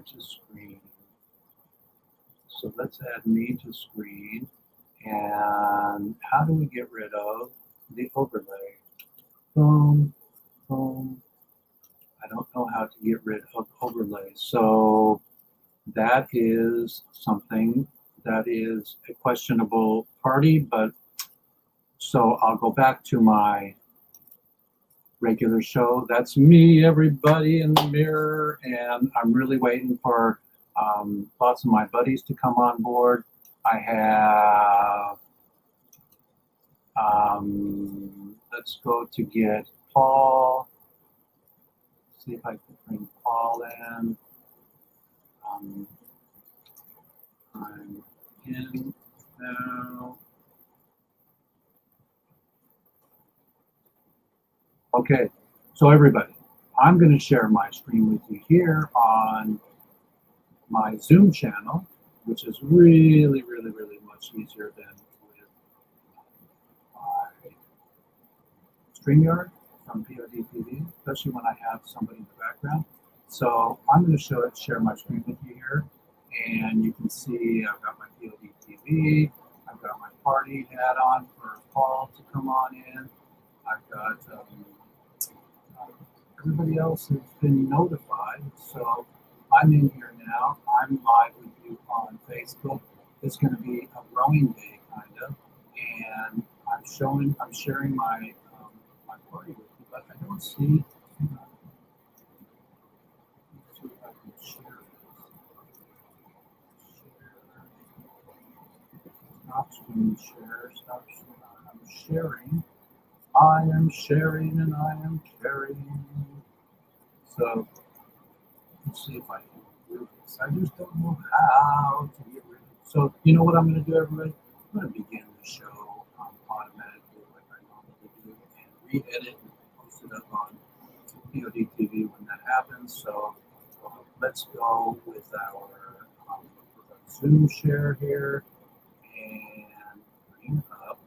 to screen. So let's add me to screen. And how do we get rid of the overlay? Boom, boom. I don't know how to get rid of overlays. So that is something that is a questionable party, but so I'll go back to my regular show. That's me, everybody in the mirror, and I'm really waiting for lots of my buddies to come on board. I have, let's go to get Paul. See if I can bring Paul in. I'm in now. Okay, so everybody, I'm going to share my screen with you here on my Zoom channel, which is really, really, really much easier than with my StreamYard from POD especially when I have somebody in the background. So I'm going to share my screen with you here, and you can see I've got my POD I've got my party hat on for Paul to come on in. I've got everybody else has been notified, so I'm in here now. I'm live with you on Facebook. It's going to be a growing day, kind of, and I'm sharing my my party with you, but I don't see. Let's see if I can share this. Stop screen share. Stop. I'm sharing. I am sharing and I am carrying. So let's see if I can do this. I just don't know how to get rid of it. So you know what I'm going to do, everybody? I'm going to begin the show automatically like I normally do and re-edit and post it up on POD TV when that happens. So let's go with our Zoom share here and bring up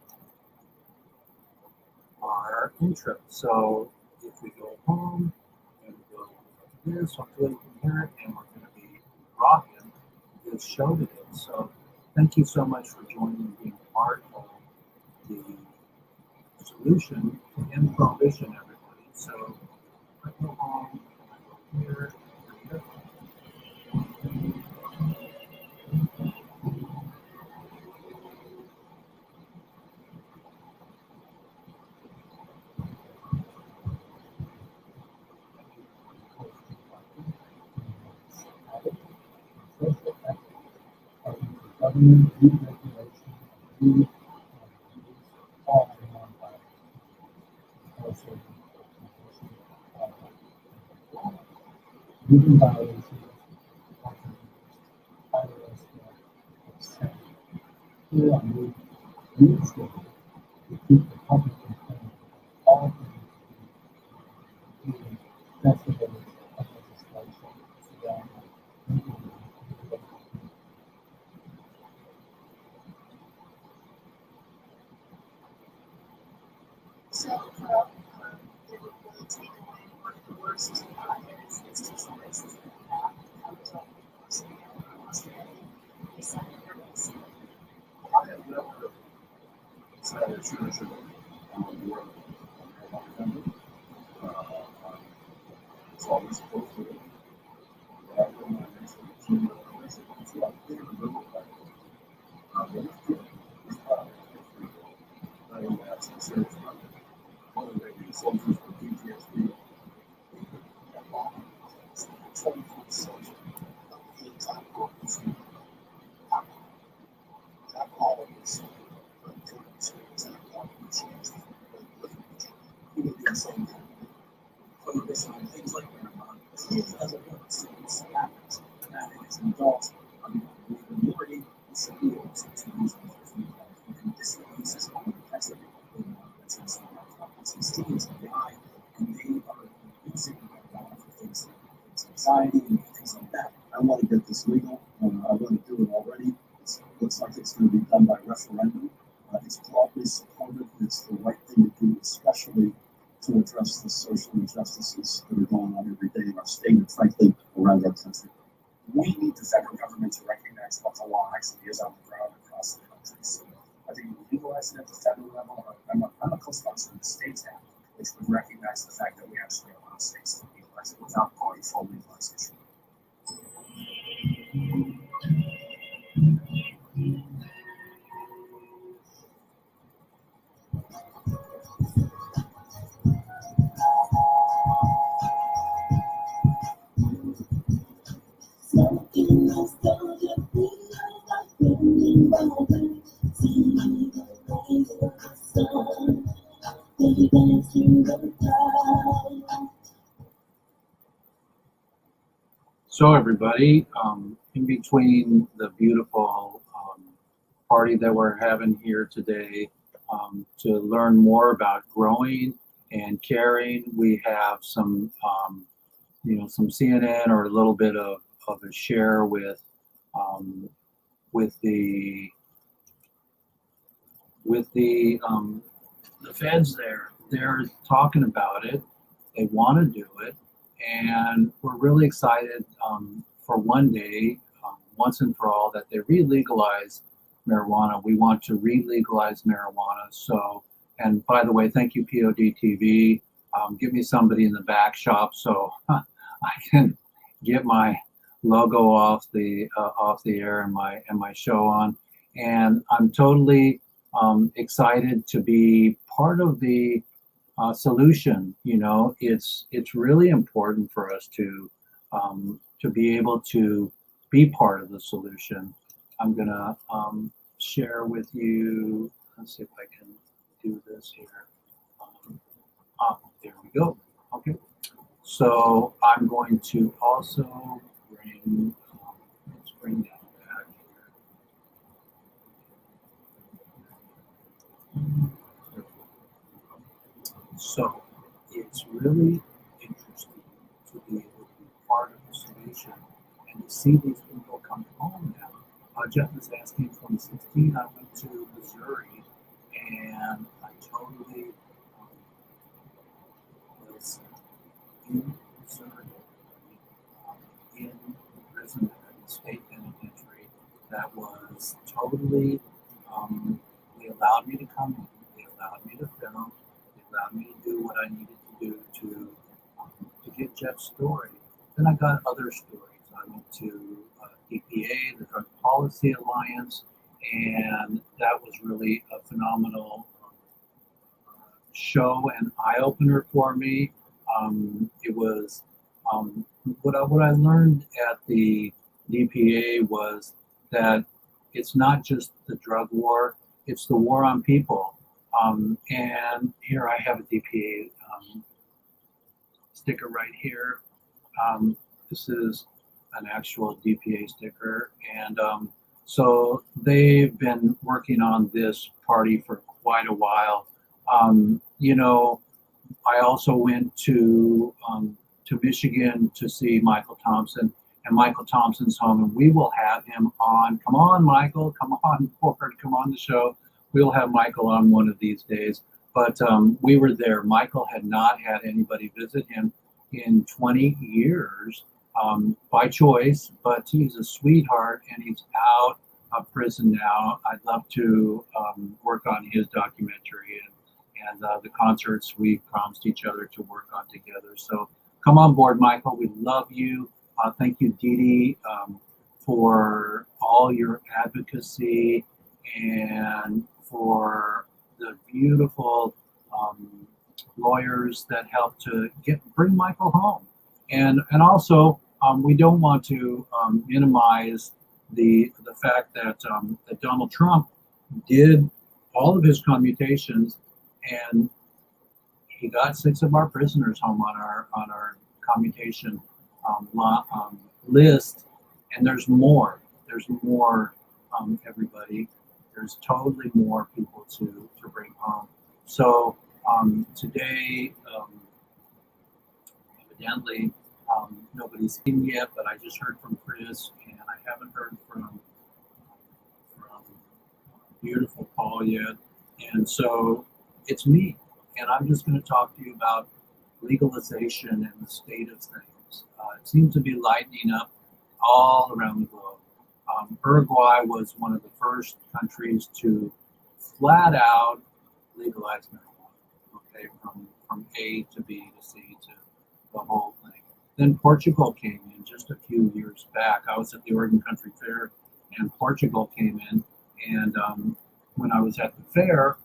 our intro. So if we go home and we go here, so hopefully you can hear it, and we're going to be rocking this show today. So thank you so much for joining and being part of the solution to end prohibition, everybody. So I go home, I go here, here. Government deregulation, all human violations, here on WEEDSDAYS, we keep the public informed of all things, including festivals of legislation surrounding So, Carl, it would really take away one of the worst institutionalizations that we have. I was talking to Australia. They said it was. I have never said a tradition on the world. It's always supposed to be. That when I mentioned the team, it's like being a little like but it's good. It's not I don't have some serious money. One of the soldiers with PTSD. It's the 24th century of the anti-war movement. Alcohol is prohibition on things like marijuana. It doesn't work. So it's happens. And that is adults with liberty and should be able to use them for free. And this is on the text of that's in some students of the eye, and they are using marijuana for things like anxiety and things like that. I want to get this legal. I want to do it already. It looks like it's going to be done by referendum. It's broadly supported. It's the right thing to do, especially to address the social injustices that are going on every day in our state and, frankly, around our country. recognize what the law actually is on the ground across the country. So I think legalizing at the federal level, I'm a co-sponsor of the states act, which would recognize the fact that we actually allow states to legalize it without going full legalization. Smoking nostalgia, feels like bringing back. See the rays of the sun, they dance through the crowd. So everybody, in between the beautiful party that we're having here today, to learn more about growing and caring, we have some, some CNN or a little bit of a share with the feds there. They're talking about it. They want to do it, and we're really excited for one day, once and for all, that they re-legalize marijuana. We want to re-legalize marijuana. So, and by the way, thank you, POD TV. Give me somebody in the back shop so I can get my logo off the air and my show on. And I'm totally excited to be part of the solution. It's really important for us to be able to be part of the solution. I'm gonna share with you. Let's see if I can do this here. There we go. Okay. So I'm going to also bring. Let's bring that back here. So it's really interesting to be able to be part of the solution and to see these people come home now. Jeff is asking, 2016, I went to Missouri and I totally was in Missouri, in prison at the state penitentiary that was totally, they allowed me to come in, they allowed me to film, they allowed me to do what I needed to do to get Jeff's story. Then I got other stories. I went to DPA, the Drug Policy Alliance, and that was really a phenomenal show and eye-opener for me. It was what I learned at the DPA was that it's not just the drug war, it's the war on people. And here I have a DPA sticker right here. This is an actual DPA sticker, and so they've been working on this party for quite a while. I also went to Michigan to see Michael Thompson, and Michael Thompson's home, and we will have him on. Come on, Michael, come on board, come on the show. We'll have Michael on one of these days. But we were there. Michael had not had anybody visit him in 20 years. By choice, but he's a sweetheart and he's out of prison now. I'd love to work on his documentary and the concerts we promised each other to work on together. So come on board, Michael. We love you. Thank you, Dee Dee, for all your advocacy and for the beautiful lawyers that helped to bring Michael home. And also, we don't want to minimize the fact that that Donald Trump did all of his commutations, and he got 6 of our prisoners home on our commutation list, and there's more. There's more, everybody. There's totally more people to bring home. So today, evidently. Nobody's in yet, but I just heard from Chris, and I haven't heard from beautiful Paul yet. And so it's me, and I'm just going to talk to you about legalization and the state of things. It seems to be lightening up all around the globe. Uruguay was one of the first countries to flat out legalize marijuana. Okay, from A to B to C to the whole thing. Then Portugal came in just a few years back. I was at the Oregon Country Fair, and Portugal came in. And when I was at the fair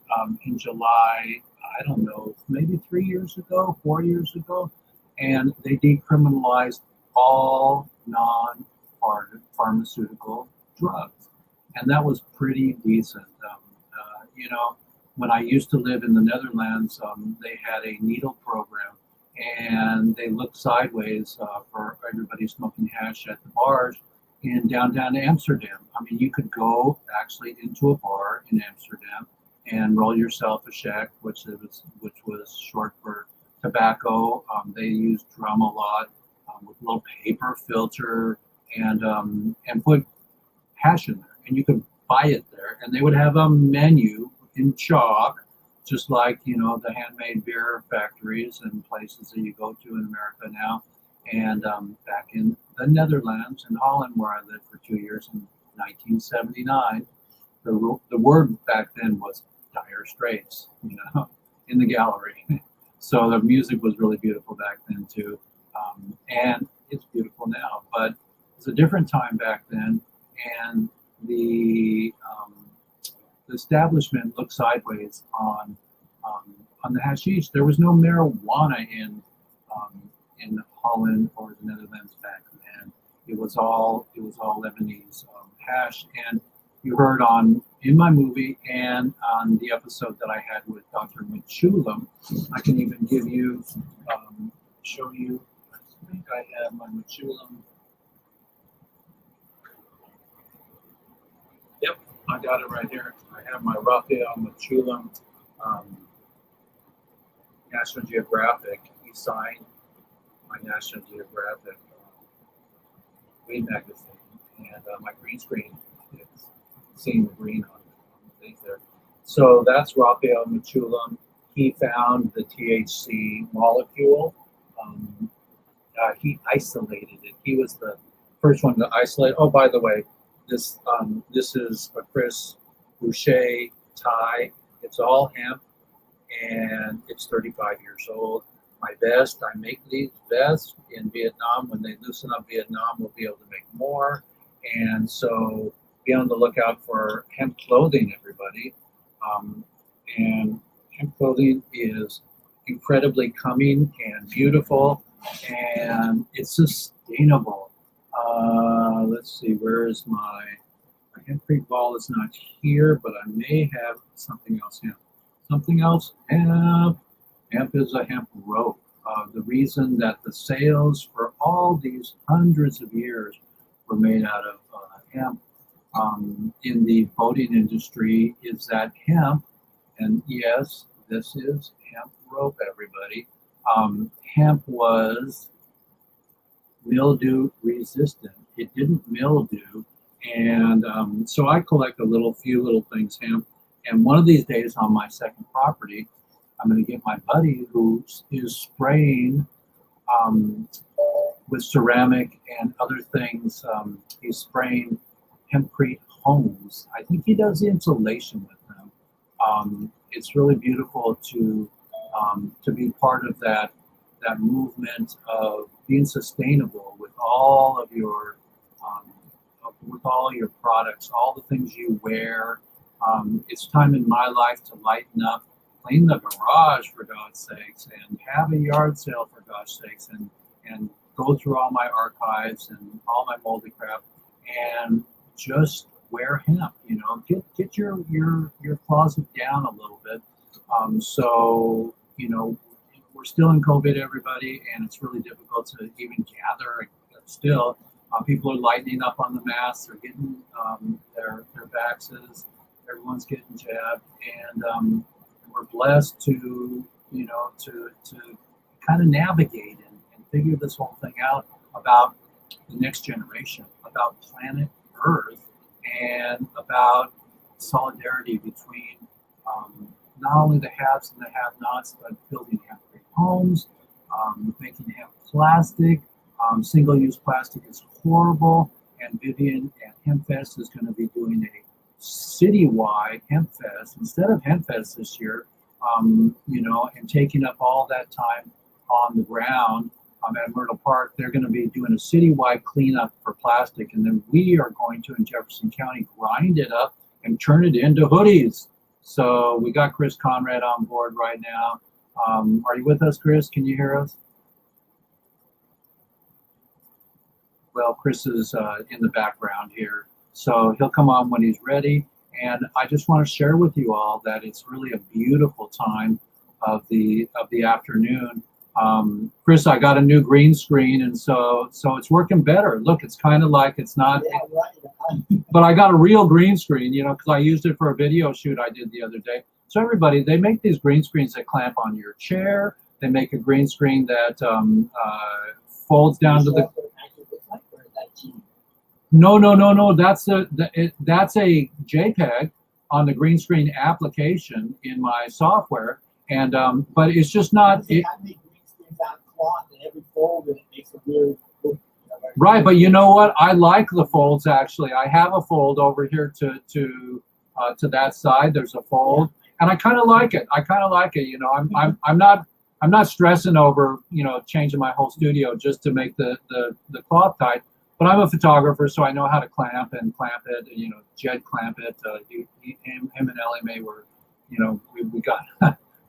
in July, I don't know, maybe 3 years ago, 4 years ago, and they decriminalized all non-pharmaceutical drugs. And that was pretty decent. You know, when I used to live in the Netherlands, they had a needle program, and they looked sideways for everybody smoking hash at the bars in downtown Amsterdam. I mean, you could go actually into a bar in Amsterdam and roll yourself a shek, which was short for tobacco. They used drum a lot with a little paper filter and put hash in there, and you could buy it there. And they would have a menu in chalk, just like, you know, the handmade beer factories and places that you go to in America now. And back in the Netherlands, in Holland, where I lived for 2 years in 1979, the word back then was Dire Straits, you know, in the gallery. So the music was really beautiful back then too, and it's beautiful now. But it's a different time back then, and the establishment looked sideways on the hashish. There was no marijuana in Holland or the Netherlands back then. It was all Lebanese hash. And you heard in my movie and on the episode that I had with Dr. Machulam, I can even give you, show you. I think I have my Machulam. Yep, I got it right here. I have my Raphael Machulam National Geographic. He signed my National Geographic Weed magazine, and my green screen is seeing the green on the thing there. So that's Raphael Machulam. He found the THC molecule. He isolated it. He was the first one to isolate. Oh, by the way, this is a Chris Boucher tie. It's all hemp, and it's 35 years old. My vest, I make these vests in Vietnam. When they loosen up Vietnam, we'll be able to make more. And so be on the lookout for hemp clothing, everybody. And hemp clothing is incredibly coming and beautiful, and it's sustainable. Let's see, where is my hempcrete ball? Is not here, but I may have something else hemp. Something else hemp. Hemp is a hemp rope. The reason that the sails for all these hundreds of years were made out of hemp in the boating industry is that hemp, and yes, this is hemp rope, everybody. Hemp was mildew resistant. It didn't mildew. And so I collect a few little things hemp. And one of these days on my second property, I'm going to get my buddy who is spraying with ceramic and other things. He's spraying hempcrete homes. I think he does the insulation with them. It's really beautiful to be part of that movement of being sustainable with all of your products, all the things you wear. It's time in my life to lighten up, clean the garage for God's sakes, and have a yard sale for God's sakes, and go through all my archives and all my moldy crap, and just wear hemp. You know, get your closet down a little bit. So you know, we're still in COVID, everybody, and it's really difficult to even gather. Still, people are lightening up on the masks. They're getting their vaxes. Everyone's getting jabbed, and we're blessed to kind of navigate and figure this whole thing out about the next generation, about planet Earth, and about solidarity between not only the haves and the have-nots, but building hemp-free homes, making hemp plastic. Single-use plastic is horrible, and Vivian at HempFest is going to be doing a citywide HempFest instead of HempFest this year. You know, and taking up all that time on the ground at Myrtle Park, they're going to be doing a citywide cleanup for plastic, and then we are going to, in Jefferson County, grind it up and turn it into hoodies. So we got Chris Conrad on board right now. Are you with us, Chris? Can you hear us? Well, Chris is in the background here, so he'll come on when he's ready. And I just want to share with you all that it's really a beautiful time of the afternoon. Chris, I got a new green screen, and so it's working better. Look, it's kind of like it's not, Yeah, right. but I got a real green screen, you know, because I used it for a video shoot I did the other day. So everybody, they make these green screens that clamp on your chair. They make a green screen that folds down to the. No. That's a JPEG on the green screen application in my software, and but it's just not. Right, but you know what? I like the folds actually. I have a fold over here to that side. There's a fold, and I kind of like it. You know, I'm not stressing over, you know, changing my whole studio just to make the cloth tight. But I'm a photographer, so I know how to clamp it. You know, Jed clamp it. Him and Ellie Mae were, you know, we got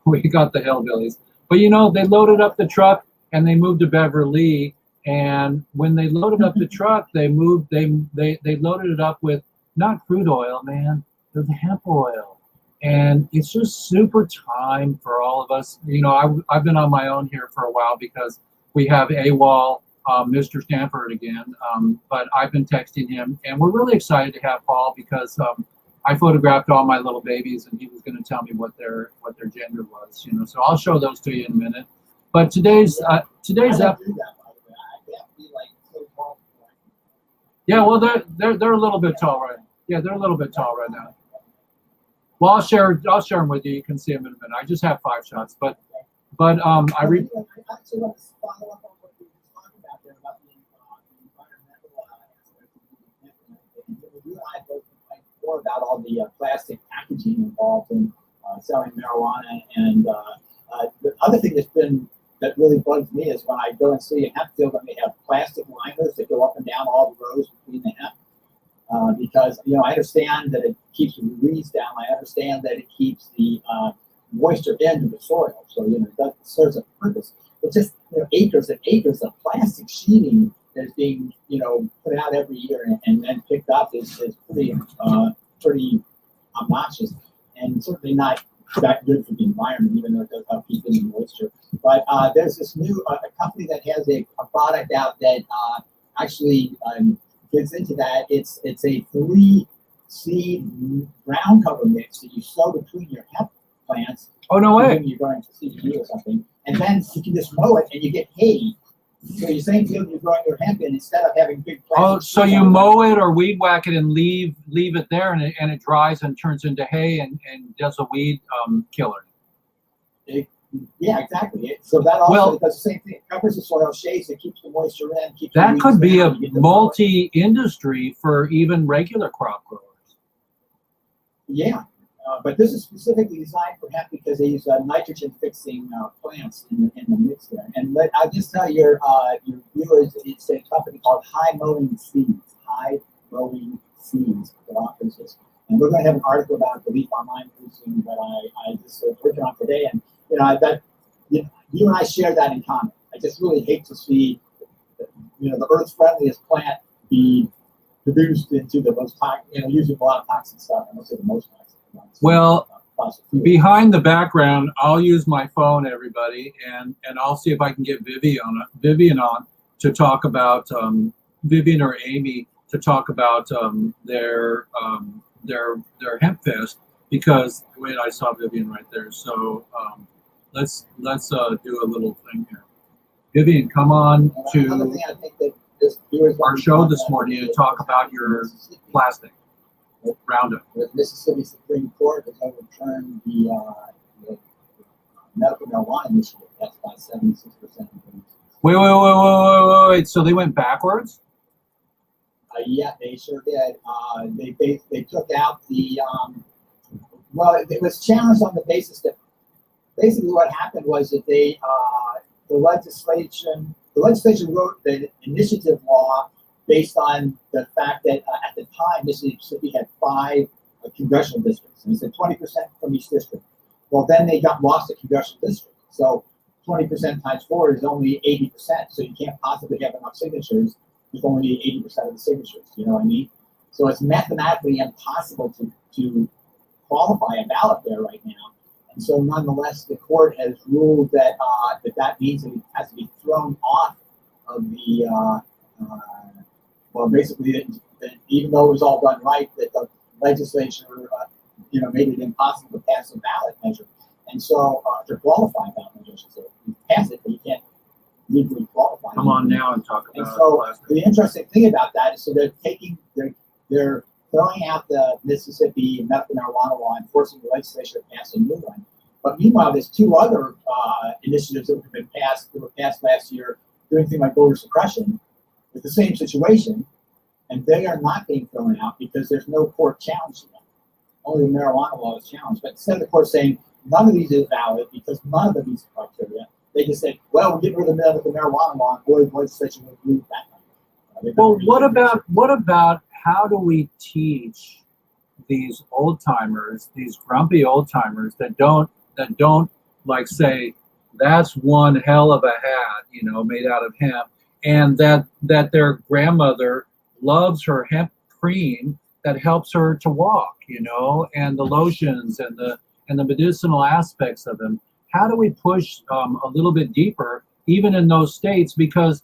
we got the hillbillies. But you know, they loaded up the truck and they moved to Beverly. And when they loaded up the truck, they loaded it up with not crude oil, man, the hemp oil. And it's just super time for all of us. You know, I've been on my own here for a while because we have AWOL. Mr. Stanford again, but I've been texting him, and we're really excited to have Paul because I photographed all my little babies, and he was going to tell me what their gender was. You know, so I'll show those to you in a minute. But today's yeah, well they're a little bit tall right. Yeah, they're a little bit tall right now. Well, I'll share them with you. You can see them in a minute. I just have 5 shots, but I read. More about all the plastic packaging involved in selling marijuana, and the other thing that really bugs me is when I go and see a hemp field and they have plastic liners that go up and down all the rows between the hemp, because you know I understand that it keeps the weeds down. I understand that it keeps the moisture into the soil, so you know it serves a purpose. But just you know, acres and acres of plastic sheeting that's being, you know, put out every year and then picked up is pretty obnoxious, and certainly not that good for the environment, even though it does help keep in the moisture. But there's this new a company that has a product out that actually gets into that. It's a 3-seed ground cover mix that you sow between your hemp plants. Oh, no way! You're going to CBD or something, and then you can just mow it and you get hay. So you're saying field you're growing your hemp in instead of having big plastic. Oh, so you mow it or weed whack it and leave it there, and it dries and turns into hay and does a weed killer. Yeah, exactly. So that also does the same thing. It covers the soil, shades it, keeps the moisture in. Keeps that could be a multi-industry for even regular crop growers. Yeah. But this is specifically designed for hemp because they use nitrogen-fixing plants in the mix there. And I'll just tell your viewers, it's a company called High Mowing Seeds. High Mowing Seeds that offers this. And we're going to have an article about the Leaf Online pretty soon that I just working on today. And you know, you and I share that in common. I just really hate to see, you know, the Earth's friendliest plant be produced into the most toxic, you know, using a lot of toxic stuff. I don't say the most toxic. Well, behind the background, I'll use my phone, everybody, and I'll see if I can get Vivian on to talk about Vivian or Amy to talk about their hemp fest, because wait, I saw Vivian right there. So let's do a little thing here. Vivian, come on to our show this morning to talk about your plastic. Roundup. The Mississippi Supreme Court has overturned the medical marijuana initiative. That's by 76%. Wait. So they went backwards? Yeah, they sure did. They took out the well, it was challenged on the basis that basically what happened was that the legislation wrote the initiative law based on the fact that at the time Mississippi had 5 congressional districts, and it said 20% from each district. Well, then they lost a congressional district, so 20% times 4 is only 80%. So you can't possibly have enough signatures with only 80% of the signatures. You know what I mean? So it's mathematically impossible to qualify a ballot there right now. And so nonetheless, the court has ruled that that means that it has to be thrown off of the well, basically that even though it was all done right, that the legislature made it impossible to pass a ballot measure. And so to qualify a ballot measure, so you pass it, but you can't legally qualify. Come on now and talk about it. And so the interesting thing about that is, so they're throwing out the Mississippi medical marijuana law and forcing the legislature to pass a new one. But meanwhile, there's 2 other initiatives that were passed last year, doing things like voter suppression, with the same situation, and they are not being thrown out because there's no court challenge to them. Only the marijuana law is challenged. But instead of the court saying none of these is valid because none of them meets the criteria, they just say, well, we'll get rid of the marijuana law, and boy, the legislature will agree with that. Well, what about how do we teach these old timers, these grumpy old timers that don't like say that's one hell of a hat, made out of hemp, and that their grandmother loves her hemp cream that helps her to walk, and the lotions and the medicinal aspects of them. How do we push a little bit deeper, even in those states? Because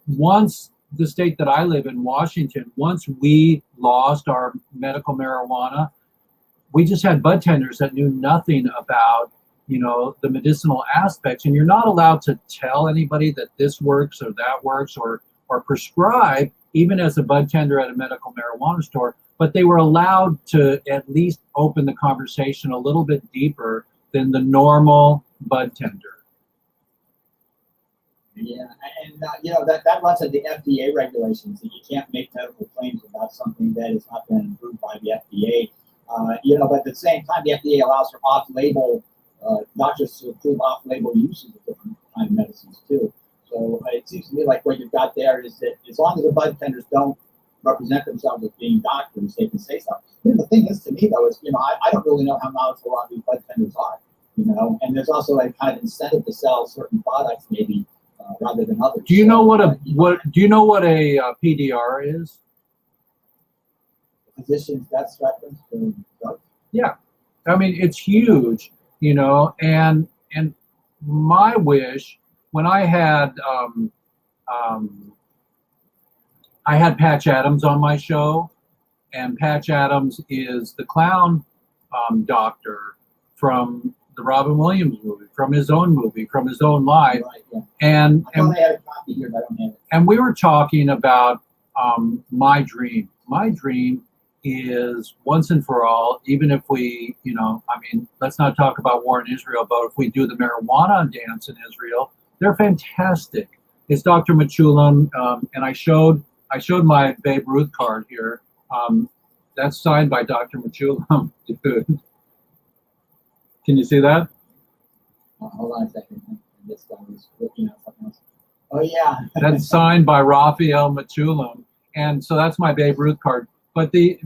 once the state that I live in, Washington, once we lost our medical marijuana, we just had bud tenders that knew nothing about, the medicinal aspects. And you're not allowed to tell anybody that this works or that works or prescribe, even as a bud tender at a medical marijuana store. But they were allowed to at least open the conversation a little bit deeper than the normal bud tender. Yeah, and that runs at the FDA regulations, that you can't make medical claims about something that has not been approved by the FDA. But at the same time, the FDA allows for off-label, not just to approve off-label uses of different kind of medicines too. So it seems to me like what you've got there is that as long as the bud tenders don't represent themselves as being doctors, they can say something. The thing is, to me though, is I don't really know how knowledgeable a lot of these bud tenders are. And there's also a kind of incentive to sell certain products, maybe. Rather than others. Do you know what a PDR is? Physician's death reference for drugs? Yeah, I mean it's huge, and my wish when I had Patch Adams on my show, and Patch Adams is the clown doctor from the Robin Williams movie, from his own life. Right, yeah. And I thought I had a copy here, but I don't have it. And we were talking about my dream. My dream is once and for all, even if we, let's not talk about war in Israel, but if we do the marijuana dance in Israel, they're fantastic. It's Dr. Machulam, and I showed my Babe Ruth card here. That's signed by Dr. Machulam, dude. Can you see that? Hold on a second. This guy is looking at something else. Oh, yeah. That's signed by Raphael Machulam. And so that's my Babe Ruth card. But the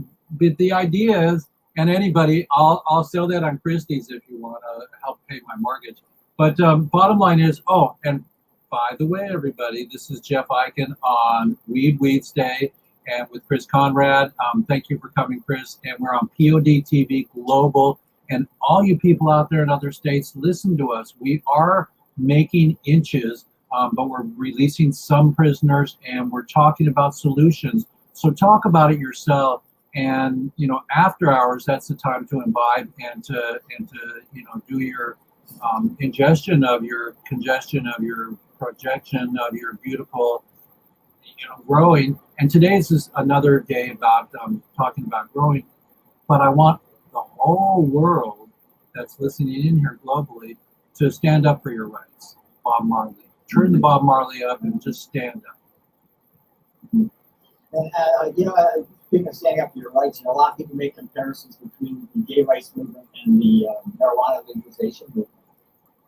idea is, and anybody, I'll sell that on Christie's if you want to help pay my mortgage. But bottom line is, and by the way, everybody, this is Jeff Eichen on Weeds Day and with Chris Conrad. Thank you for coming, Chris. And we're on POD TV Global. And all you people out there in other states, listen to us. We are making inches, but we're releasing some prisoners, and we're talking about solutions. So talk about it yourself. And after hours, that's the time to imbibe and to do your ingestion of your congestion of your projection of your beautiful growing. And today's is another day about talking about growing. But I want the whole world that's listening in here globally to stand up for your rights. Bob Marley. Turn the Bob Marley up and just stand up. And speaking of standing up for your rights, a lot of people make comparisons between the gay rights movement and the marijuana legalization movement.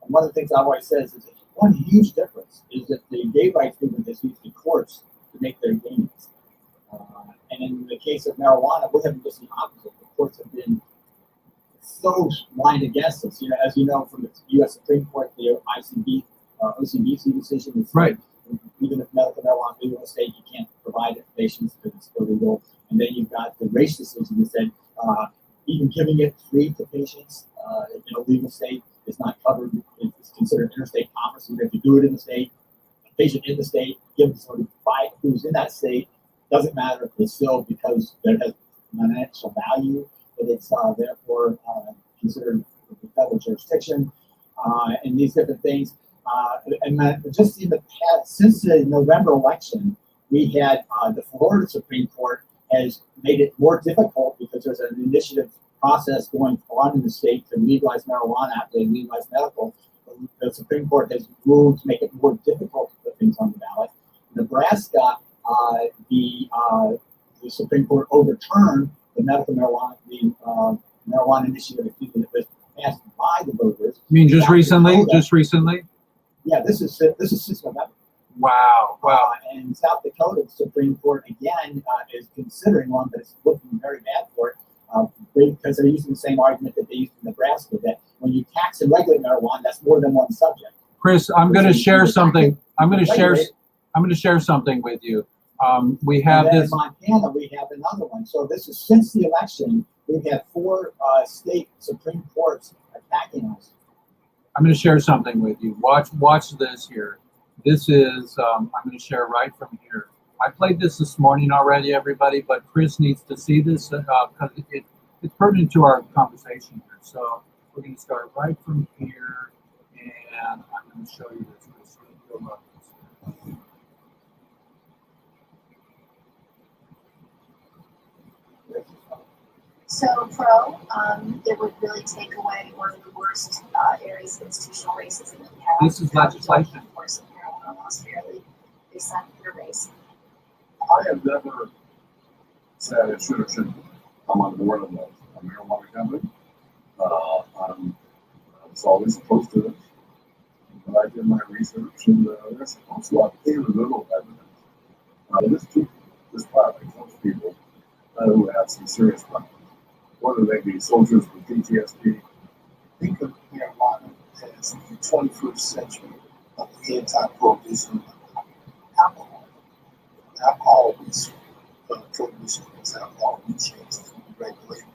And one of the things I've always said is that one huge difference is that the gay rights movement has used the courts to make their gains. And in the case of marijuana, we're having just the opposite. The courts have been so lined against us. As you know from the U.S. Supreme Court, the OCBC decision is Right. Even if medical marijuana is legal in a state, you can't provide it to patients because it's illegal. And then you've got the race decision that said even giving it free to patients in a legal state is not covered. It's considered interstate commerce. You have to do it in the state. A patient in the state, give it to somebody who's in that state. Doesn't matter if it's still because there has financial value, that it's therefore considered federal jurisdiction, and these different things. Just in the past, since the November election, we had the Florida Supreme Court has made it more difficult because there's an initiative process going on in the state to legalize marijuana after they legalize medical. The Supreme Court has ruled to make it more difficult to put things on the ballot. Nebraska, the Supreme Court overturned the medical marijuana, marijuana initiative that was passed by the voters. You mean just recently? Dakota, Just recently? Yeah, this is since November. Wow. And South Dakota Supreme Court again is considering one, but it's looking very bad for it because they're using the same argument that they used in Nebraska, that when you tax and regulate marijuana, that's more than one subject. Chris, I'm going to share something. I'm going to share something with you. We have and then this. In Montana, we have another one. So this is since the election, we've had 4 state Supreme Courts attacking us. I'm going to share something with you. Watch this here. This is, I'm going to share right from here. I played this morning already, everybody, but Chris needs to see this because it's pertinent to our conversation here. So we're going to start right from here, and I'm going to show you this. Chris. You'll love this. So, it would really take away one of the worst areas of institutional racism that we have. This is legislation. Of course, marijuana laws fairly based on your race. I have never said it should or shouldn't come on board of a marijuana company. I was always opposed to it. But I did my research, and there's also a little evidence. This product helps people who have some serious problems, whether they be soldiers with PTSD. Think of marijuana as the 21st century of the anti-prohibition of alcohol. Alcohol was prohibition was alcohol. We changed the regulation.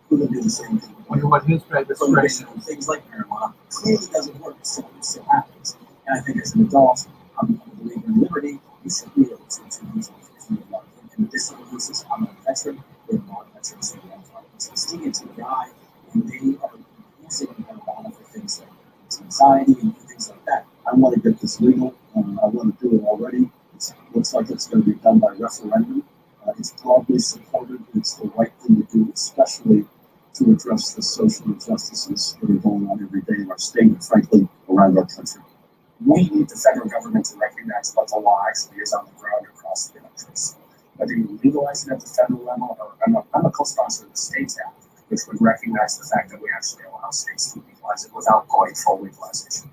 We're going to do the same thing. Wonder what his Prohibition on things like marijuana clearly doesn't work. It still happens. And I think as an adult, I'm a believer in liberty. You should be able to use it if you want. In medicinal uses, I'm a veteran. We're not veterans. So sting it to the eye, and they are using marijuana for things like anxiety and things like that. I want to get this legal. I want to do it already. It looks like it's going to be done by referendum. It's broadly supported. It's the right thing to do, especially to address the social injustices that are going on every day in our state and, frankly, around our country. We need the federal government to recognize what the law actually is on the ground across the country. Whether you legalize it at the federal level, or I'm a co-sponsor of the States Act, which would recognize the fact that we actually allow states to legalize it without going full legalization.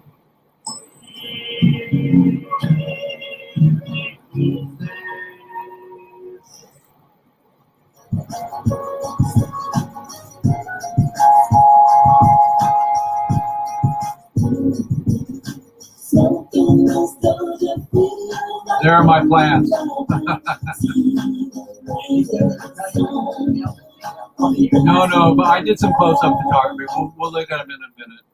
There are my plans. No, but I did some close-up photography. We'll look at them in a minute.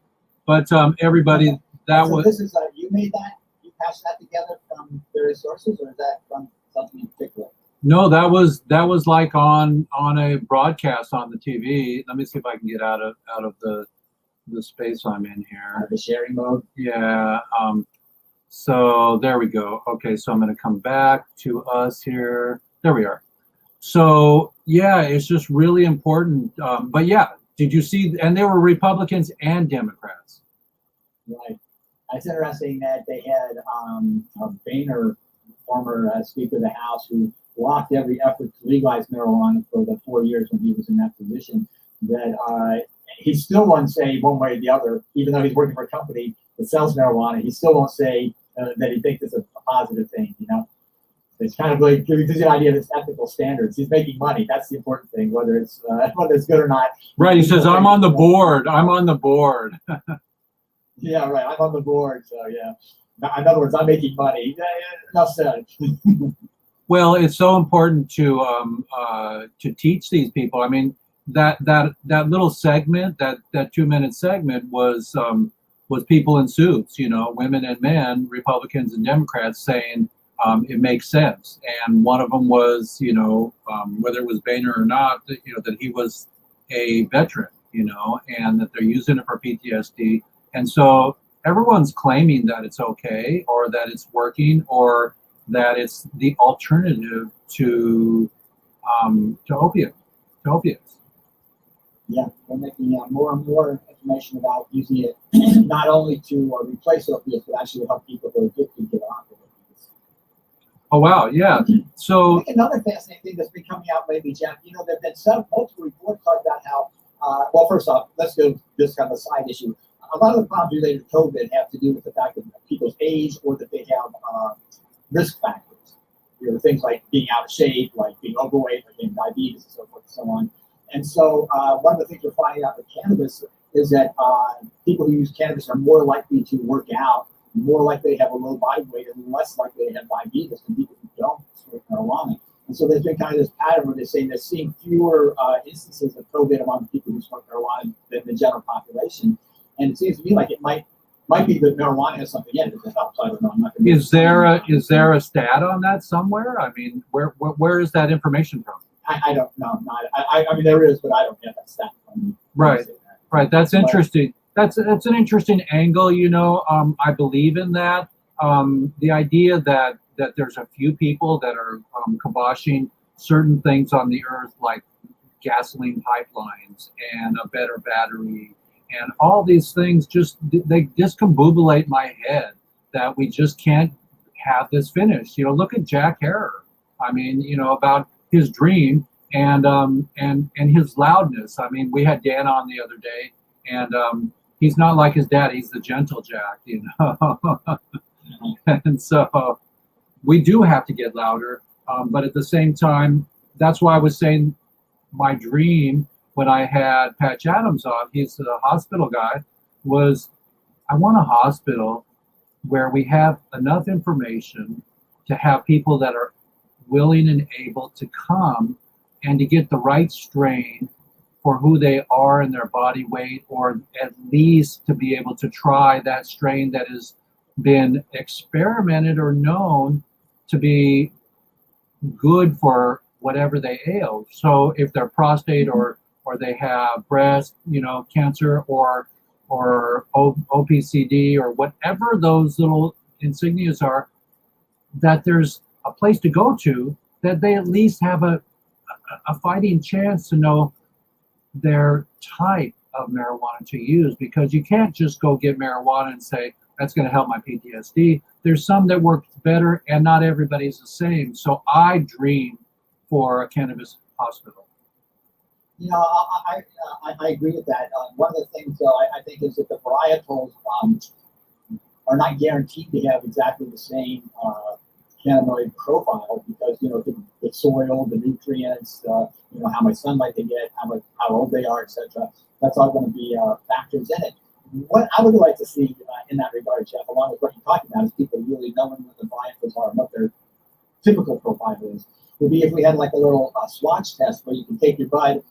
But everybody, that So was. this is you made that, you passed that together from various sources, or is that from something in particular? No, that was like on a broadcast on the TV. Let me see if I can get out of the space I'm in here. The sharing mode. Yeah. So there we go. Okay, so I'm going to come back to us here. There we are. So yeah, it's just really important. But yeah, did you see? And there were Republicans and Democrats. Right. It's interesting that they had Boehner, former Speaker of the House, who blocked every effort to legalize marijuana for the 4 years when he was in that position, that he still won't say one way or the other, even though he's working for a company that sells marijuana, he still won't say that he thinks it's a positive thing, you know? It's kind of like gives you an idea of his ethical standards. He's making money. That's the important thing, whether it's good or not. Right. He says, I'm on the board. I'm on the board. Yeah, right. I'm on the board. So, yeah. In other words, I'm making money. Enough said. Well, it's so important to teach these people. I mean, that little segment, that 2-minute segment was people in suits, you know, women and men, Republicans and Democrats, saying it makes sense. And one of them was, you know, whether it was Boehner or not, that, you know, that he was a veteran, you know, and that they're using it for PTSD. And so everyone's claiming that it's okay, or that it's working, or that it's the alternative to opiates. Yeah, we're making more and more information about using it not only to replace opiates, but actually help people who are addicted get off of opiates. Oh wow, yeah. So I think another fascinating thing that's been coming out lately, Jeff, you know, there have been multiple reports talking about how, well, first off, let's go just kind of a side issue. A lot of the problems related to COVID have to do with the fact that people's age, or that they have risk factors. You know, things like being out of shape, like being overweight, like getting diabetes, and so forth and so on. And so one of the things we're finding out with cannabis is that people who use cannabis are more likely to work out, more likely to have a low body weight, and less likely to have diabetes than people who don't smoke marijuana. And so there's been kind of this pattern where they're saying they're seeing fewer instances of COVID among people who smoke marijuana than the general population. And it seems to me like it might be that marijuana has something in it that helps. I don't know. I'm not gonna is there a stat on that somewhere? I mean, where is that information from? I don't know. I mean, there is, but I don't have that stat. Right. Right. That's interesting. That's an interesting angle. You know, I believe in that. The idea that there's a few people that are kiboshing certain things on the earth, like gasoline pipelines and a better battery, and all these things they discombobulate my head that we just can't have this finished. You know, look at Jack Harrer. I mean, you know, about his dream and his loudness. I mean, we had Dan on the other day, and he's not like his dad. He's the gentle Jack, you know. And so we do have to get louder. But at the same time, that's why I was saying my dream when I had Patch Adams on, he's the hospital guy, was I want a hospital where we have enough information to have people that are willing and able to come and to get the right strain for who they are and their body weight, or at least to be able to try that strain that has been experimented or known to be good for whatever they ail. So if they're prostate or they have breast, you know, cancer or OPCD or whatever those little insignias are, that there's a place to go to, that they at least have a fighting chance to know their type of marijuana to use, because you can't just go get marijuana and say, that's going to help my PTSD. There's some that work better, and not everybody's the same. So I dream for a cannabis hospital. You know, I agree with that. One of the things, though, I think is that the varietals are not guaranteed to have exactly the same cannabinoid profile, because, you know, the soil, the nutrients, you know, how much sunlight they get, how old they are, etc. That's all going to be factors in it. What I would like to see in that regard, Jeff, along with what you're talking about, is people really knowing what the varietals are and what their typical profile is, would be if we had like a little swatch test where you can take your bud,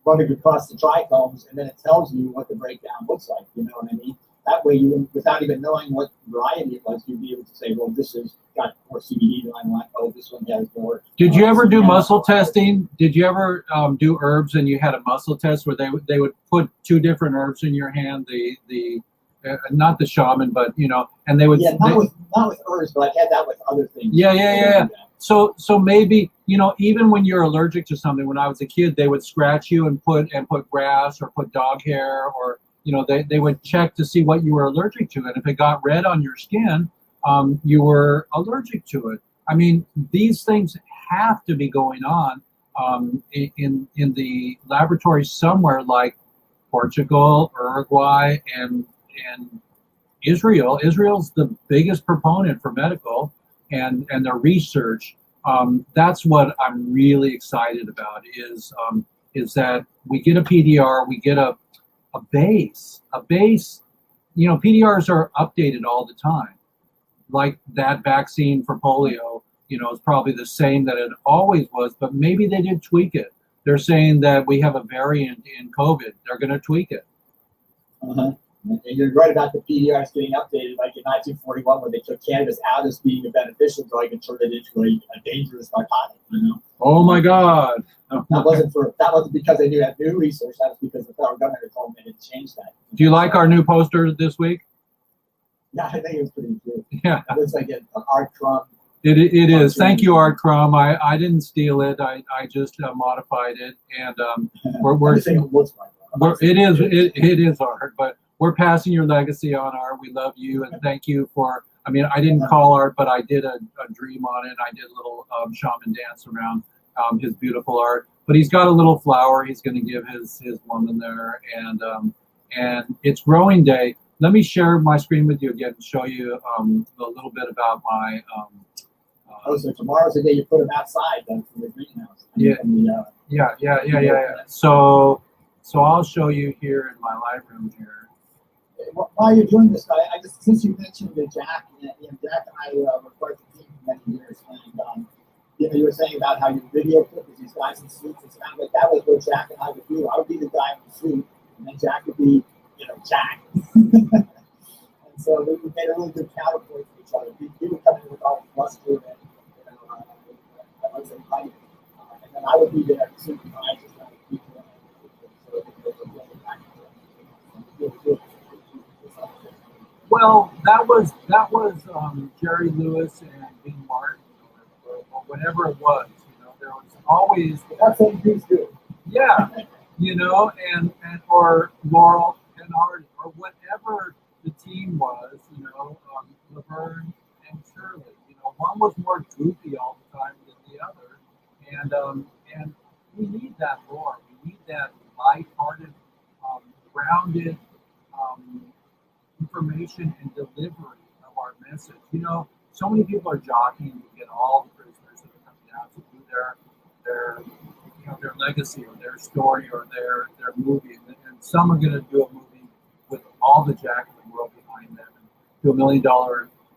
run it across the trichomes, and then it tells you what the breakdown looks like. You know what I mean? That way, you, without even knowing what variety it was, you'd be able to say, well, this has got more CBD than I want. Oh, this one has more. Did you ever do muscle testing? Did you ever do herbs and you had a muscle test where they would put 2 different herbs in your hand? The not the shaman, but you know, and they would. Yeah, not with herbs, but I've had that with other things. Yeah. So maybe, you know, even when you're allergic to something, when I was a kid, they would scratch you and put grass or put dog hair, or, you know, they would check to see what you were allergic to. And if it got red on your skin, you were allergic to it. I mean, these things have to be going on in the laboratories somewhere like Portugal, Uruguay, and Israel. Israel's the biggest proponent for medical and their research. That's what I'm really excited about is that we get a PDR, we get a base. You know, PDRs are updated all the time. Like that vaccine for polio, you know, is probably the same that it always was, but maybe they did tweak it. They're saying that we have a variant in COVID. They're going to tweak it. Uh-huh. And you're right about the PDRs getting updated, like in 1941 when they took cannabis out as being a beneficial drug and turned it into a dangerous narcotic. You know? Oh my God! That wasn't because they had new research. That was because the federal government had told them they had changed that. Do you like our new poster this week? Yeah, I think it was pretty good. Yeah, It looks like an art crumb. it is. Thank you, Art Crumb. I didn't steal it. I just modified it, and we're I think it looks like that. it is art, but we're passing your legacy on, Art. We love you, and thank you for. I mean, I didn't call Art, but I did a dream on it. I did a little shaman dance around his beautiful art. But he's got a little flower. He's going to give his woman there, and it's growing day. Let me share my screen with you again and show you a little bit about my. So tomorrow's the day you put them outside then from the greenhouse. Yeah. So I'll show you here in my live room here. While you're doing this, I just since you mentioned that Jack and I worked with the team for many years, and you were saying about how you video clip with these guys in suits. It sounded like that was what Jack and I would do. I would be the guy in the suit, and then Jack would be, Jack. And so we made a really good counterpoint to each other. He would come in with all the bluster and I would say fight, and then I would be there in the suit and I just kind of keep going. So it was really back and forth. Well, that was Jerry Lewis and Dean Martin or whatever it was. There was always That's what dudes do. yeah, and or Laurel and Hardy or whatever the team was. Laverne and Shirley. One was more goofy all the time than the other, and we need that lore. We need that lighthearted, grounded. Information and delivery of our message. So many people are jockeying to get all the prisoners that are coming out to do their legacy or their story or their movie, and some are going to do a movie with all the Jack in the world behind them and do $1 million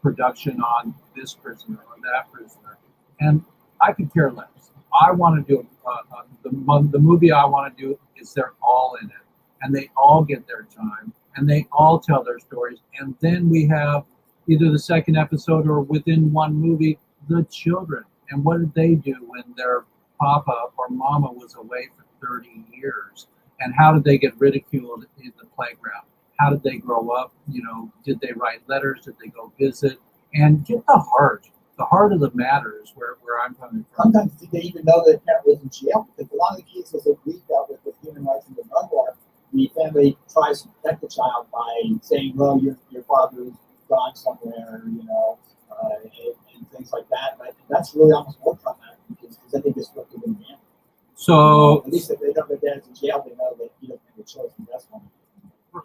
production on this prisoner or that prisoner, and I could care less. I want to do the movie I want to do is they're all in it, and they all get their time. And they all tell their stories. And then we have either the second episode or within one movie, the children. And what did they do when their papa or mama was away for 30 years? And how did they get ridiculed in the playground? How did they grow up? Did they write letters? Did they go visit? And get the heart of the matter is where I'm coming from. Sometimes did they even know that parent was in jail? Because a lot of the cases that we dealt with human rights and the drug war, the family tries to protect the child by saying, well, your father's gone somewhere, and things like that. But that's really almost more traumatic because I think it's what they're doing. So at least if they know that dad's in jail, they know that he doesn't have a choice in this one.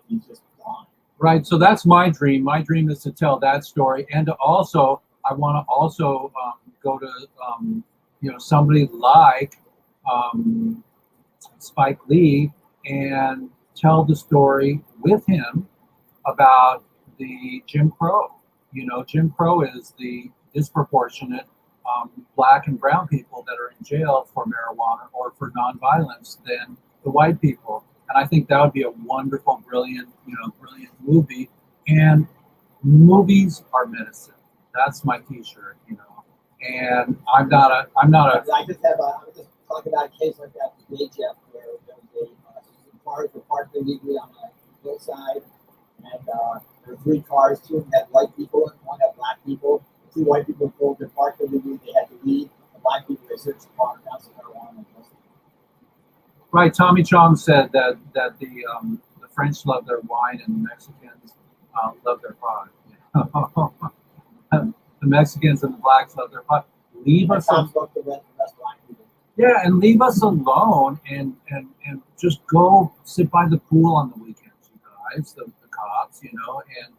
He's just gone. Right. So that's my dream. My dream is to tell that story, and to also I want to also go to somebody like Spike Lee and tell the story with him about the Jim Crow. Jim Crow is the disproportionate black and brown people that are in jail for marijuana or for nonviolence than the white people. And I think that would be a wonderful, brilliant movie. And movies are medicine. That's my T-shirt. And I'm not a. I just talking about a case like that today, Jeff, where there was cars were parked illegally on the hillside, and there were 3 cars. 2 of them had white people and 1 had black people. The 2 white people pulled their parked illegally. They had to leave. The black people, they searched the car and found some marijuana. Right. Tommy Chong said that the French love their wine and the Mexicans love their pot. The Mexicans and the blacks love their pot. leave us alone. Yeah, and leave us alone, and just go sit by the pool on the weekends, you guys, the cops, you know, and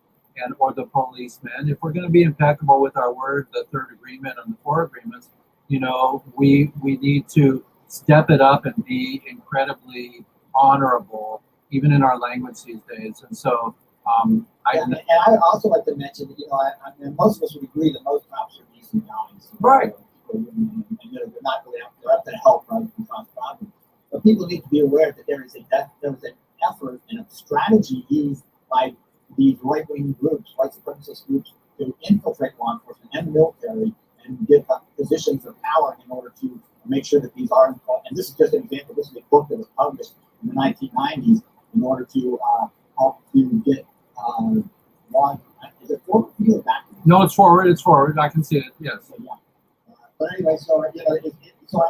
or the policemen. If we're going to be impeccable with our word, the third agreement and the four agreements, you know, we need to step it up and be incredibly honorable, even in our language these days. And so, And I also like to mention that, you know, I mean, most of us would agree that most cops are decent guys. Right. And, you know, they're not really they're up to help rather than cause problems. But people need to be aware that there is an effort and a strategy used by these right-wing groups, white supremacist groups, to infiltrate law enforcement and the military and get positions of power in order to make sure that these are, and this is just an example, this is a book that was published in the 1990s in order to help to get law, is it forward or back? No, it's forward. I can see it, yes. So, yeah. But anyway, so, you know, so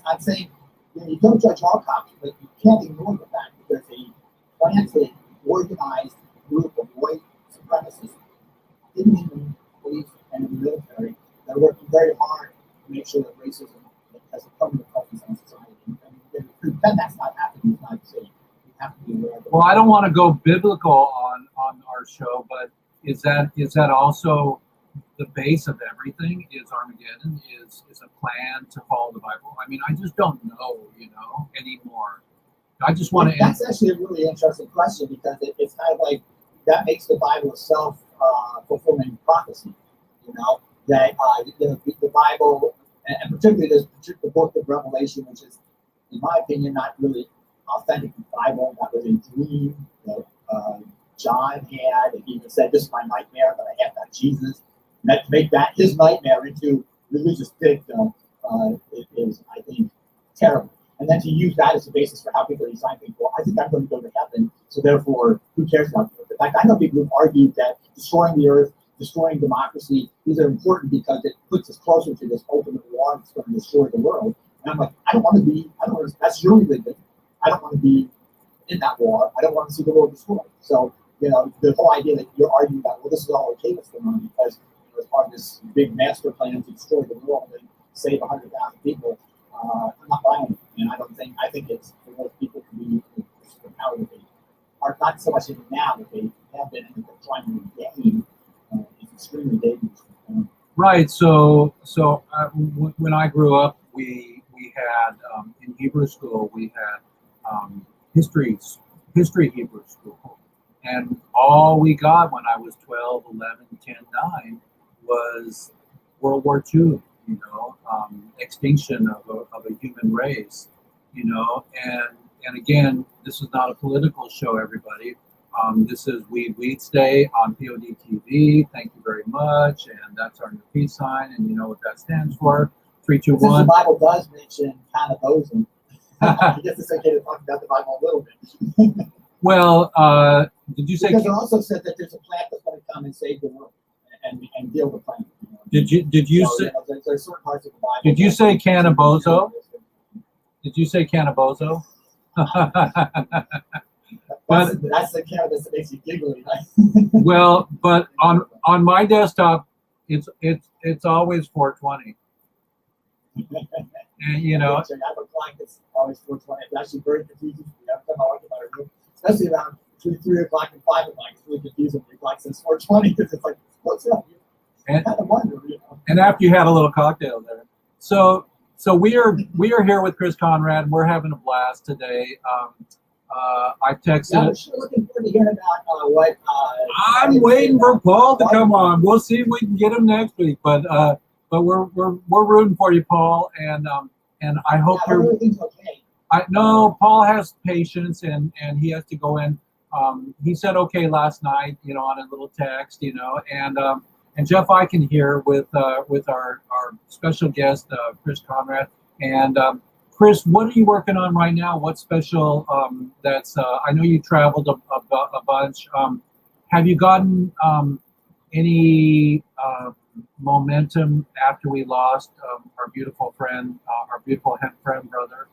I'm saying, you know, you don't judge all cops, but you can't ignore the fact that there's a planted, organized group of white supremacists in the police and in the military that are working very hard to make sure that racism has a permanent presence in society. And to pretend that's not happening is not safe. You have to be aware of it. Well, I don't want to go biblical on our show, but is that also the base of everything? Is Armageddon is a plan to follow the Bible? I mean, I just don't know, you know, anymore. I just want to. That's actually a really interesting question because it's kind of like that makes the Bible a self-fulfilling prophecy. You know that the Bible, and particularly the book of Revelation, which is, in my opinion, not really authentic Bible. That was a dream that John had, and he even said, "This is my nightmare, but I have that Jesus." And to make that his nightmare into religious dictum is, I think, terrible. And then to use that as a basis for how people design things. Well, I think I'm going to go to heaven, so therefore, who cares about it? In fact, I know people who've argued that destroying the earth, destroying democracy, these are important because it puts us closer to this ultimate war that's going to destroy the world. And I'm like, that's your religion. I don't want to be in that war. I don't want to see the world destroyed. So, you know, the whole idea that you're arguing about, well, this is all okay what's going on because it's part of this big master plan to destroy the world and save 100,000 people. I'm not buying it, and I think it's for those people to be the power that they are not so much in it now that they have been in the trying to gain. It's extremely dangerous. Right. So when I grew up, we had in Hebrew school we had history Hebrew school, and all we got when I was 12, 11, 10, 9 was World War II. You know, extinction of a human race, you know, and again, this is not a political show, everybody. This is Weeds Day on POD TV. Thank you very much, and that's our new peace sign, and you know what that stands for. 3, 2, 1. Since the Bible does mention cannabis, I guess it's okay to talk about the Bible a little bit. Well, did you say? Because it also said that there's a plant that's going to come and save the world and deal with the planet. Did you say? You know, there's certain parts of the Bible. Did you say cannabozo? Did you say cannabozo? But that's the cannabis that makes you giggly. well, but on my desktop, it's always 420. And you know, I have a client that's always 420. It's actually very confusing. Every time I walk in my room, especially around between 3 o'clock and 5 o'clock, it's really confusing. The clock says 420 because it's like, what's up? And, I kind of wonder, you know. And after you had a little cocktail there, so we are here with Chris Conrad, and we're having a blast today. I texted. Yeah, we're sure looking forward to hearing about what. I'm waiting for Paul to come on. We'll see if we can get him next week, but we're rooting for you, Paul, and I hope everything's okay. I know Paul has patience, and he has to go in. He said okay last night, you know, on a little text, you know, and Jeff Eichen here with our special guest Chris Conrad. And Chris, what are you working on right now? What's special? That's I know you traveled a bunch. Have you gotten any momentum after we lost our beautiful friend, our beautiful hemp friend brother?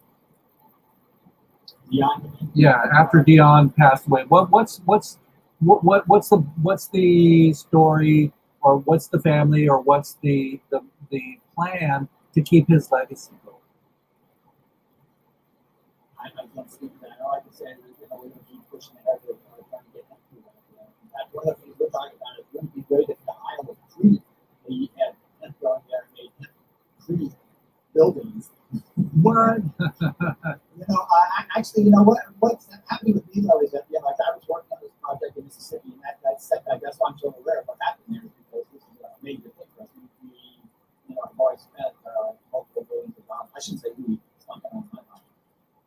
Dion? Yeah, after Dion passed away, what's the story, or what's the family, or what's the plan to keep his legacy going? I can't speak to that. All I can say is, we're going to keep pushing ahead with trying to get them through that. In fact, one of the things we're talking about is wouldn't it be great if the Iowa tree, they had hemp growing there, made hemp tree buildings. What? Actually, what's happening with me though is that, like I was working on this project in Mississippi, and that setback, that's why I'm so aware of what happened there, is because this is a major thing for us. I've always spent multiple billions of dollars. I shouldn't say we, it's not going on my mind.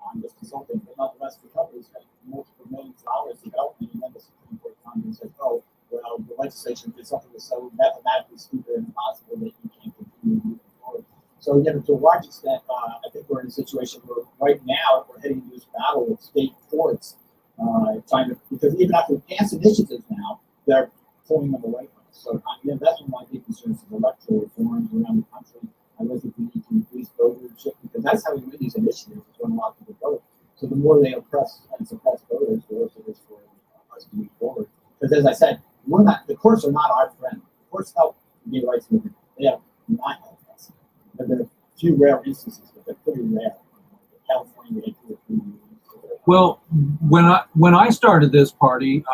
I'm just consulting, but nonetheless, the company spent multiple millions of dollars developing, and then the Supreme Court comes and says, oh, well, the legislation did something that's so mathematically stupid and impossible that you can't continue moving forward. So, to a large extent, I think we're in a situation where right now we're heading into this battle with state courts, because even after we pass initiatives now, they're pulling them away from us. So, that's one of my big concerns is electoral reforms around the country. I really think we need to increase votership, because that's how we win these initiatives, is when a lot of people vote. So the more they oppress and suppress voters, the worse it is for us to move forward. Because as I said, the courts are not our friend. The courts help the gay rights movement. They have not helped us. There have been a few rare instances, but they're pretty rare. California, they had 2 or 3 years. Well, when I started this party,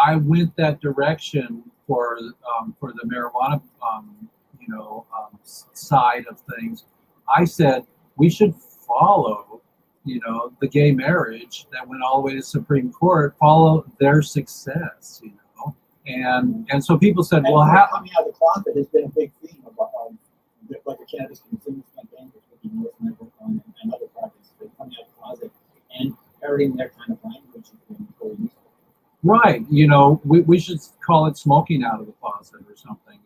I went that direction for the marijuana side of things. I said we should follow the gay marriage that went all the way to the Supreme Court, follow their success, and so people said, well, how coming out of the closet has been a big theme of like the Cannabis Consumers Campaign, and other projects. They're coming out of the closet and parroting their kind of language has been really useful. Right, we should call it smoking out of the closet or something,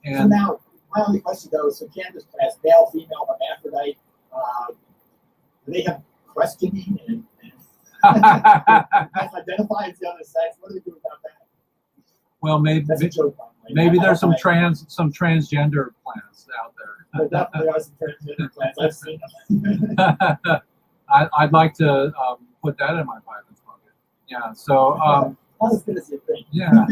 So now, my only question though is, so Cannabis class, male, female, hermaphrodite, do they have questioning and identify as the other sex? What do they do about that? Well, That's a joke, by the way. maybe there's some transgender plans out There definitely are some transgender plans. I've seen them. there. I'd like to put that in my private pocket. Yeah. So. Not as good as you think. Yeah.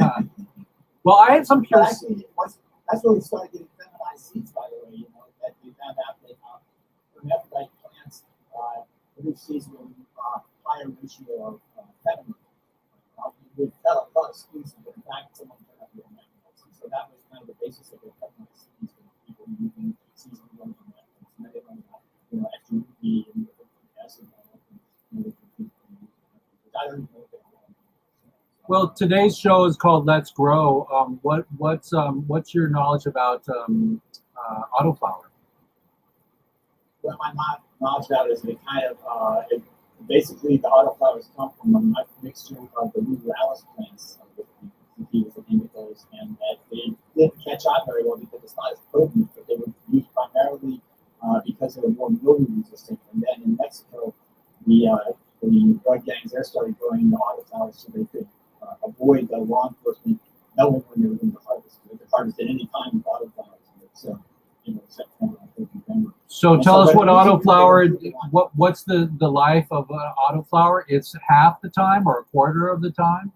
Well, I had some But curiosity. actually, that's where we started getting feminized seeds, by the way. That we found out that hermaphrodite plants produce seeds with a higher ratio of feminine. We felt a lot of excuses, but in fact, someone turned out to be hermaphrodite seeds. So that was kind of the basis of the feminized seeds for people using seeds and growing hermaphrodites. And they learned about, extra UV and acid and I don't even know what they were. Well, today's show is called Let's Grow. What's your knowledge about Autoflower? What my knowledge about is it kind of basically the autoflowers come from a mixture of the ruderalis plants with the indicas, and that they didn't catch on very well because it's not as potent, but they were used primarily because they were more mildew resistant. And then in Mexico, the drug gangs there started growing the autoflowers so they could avoid the law enforcement knowing when they were going to harvest. They could harvest at any time with autoflowers. So, September, November. So tell us what Autoflower. What's the life of Autoflower? It's half the time or a quarter of the time.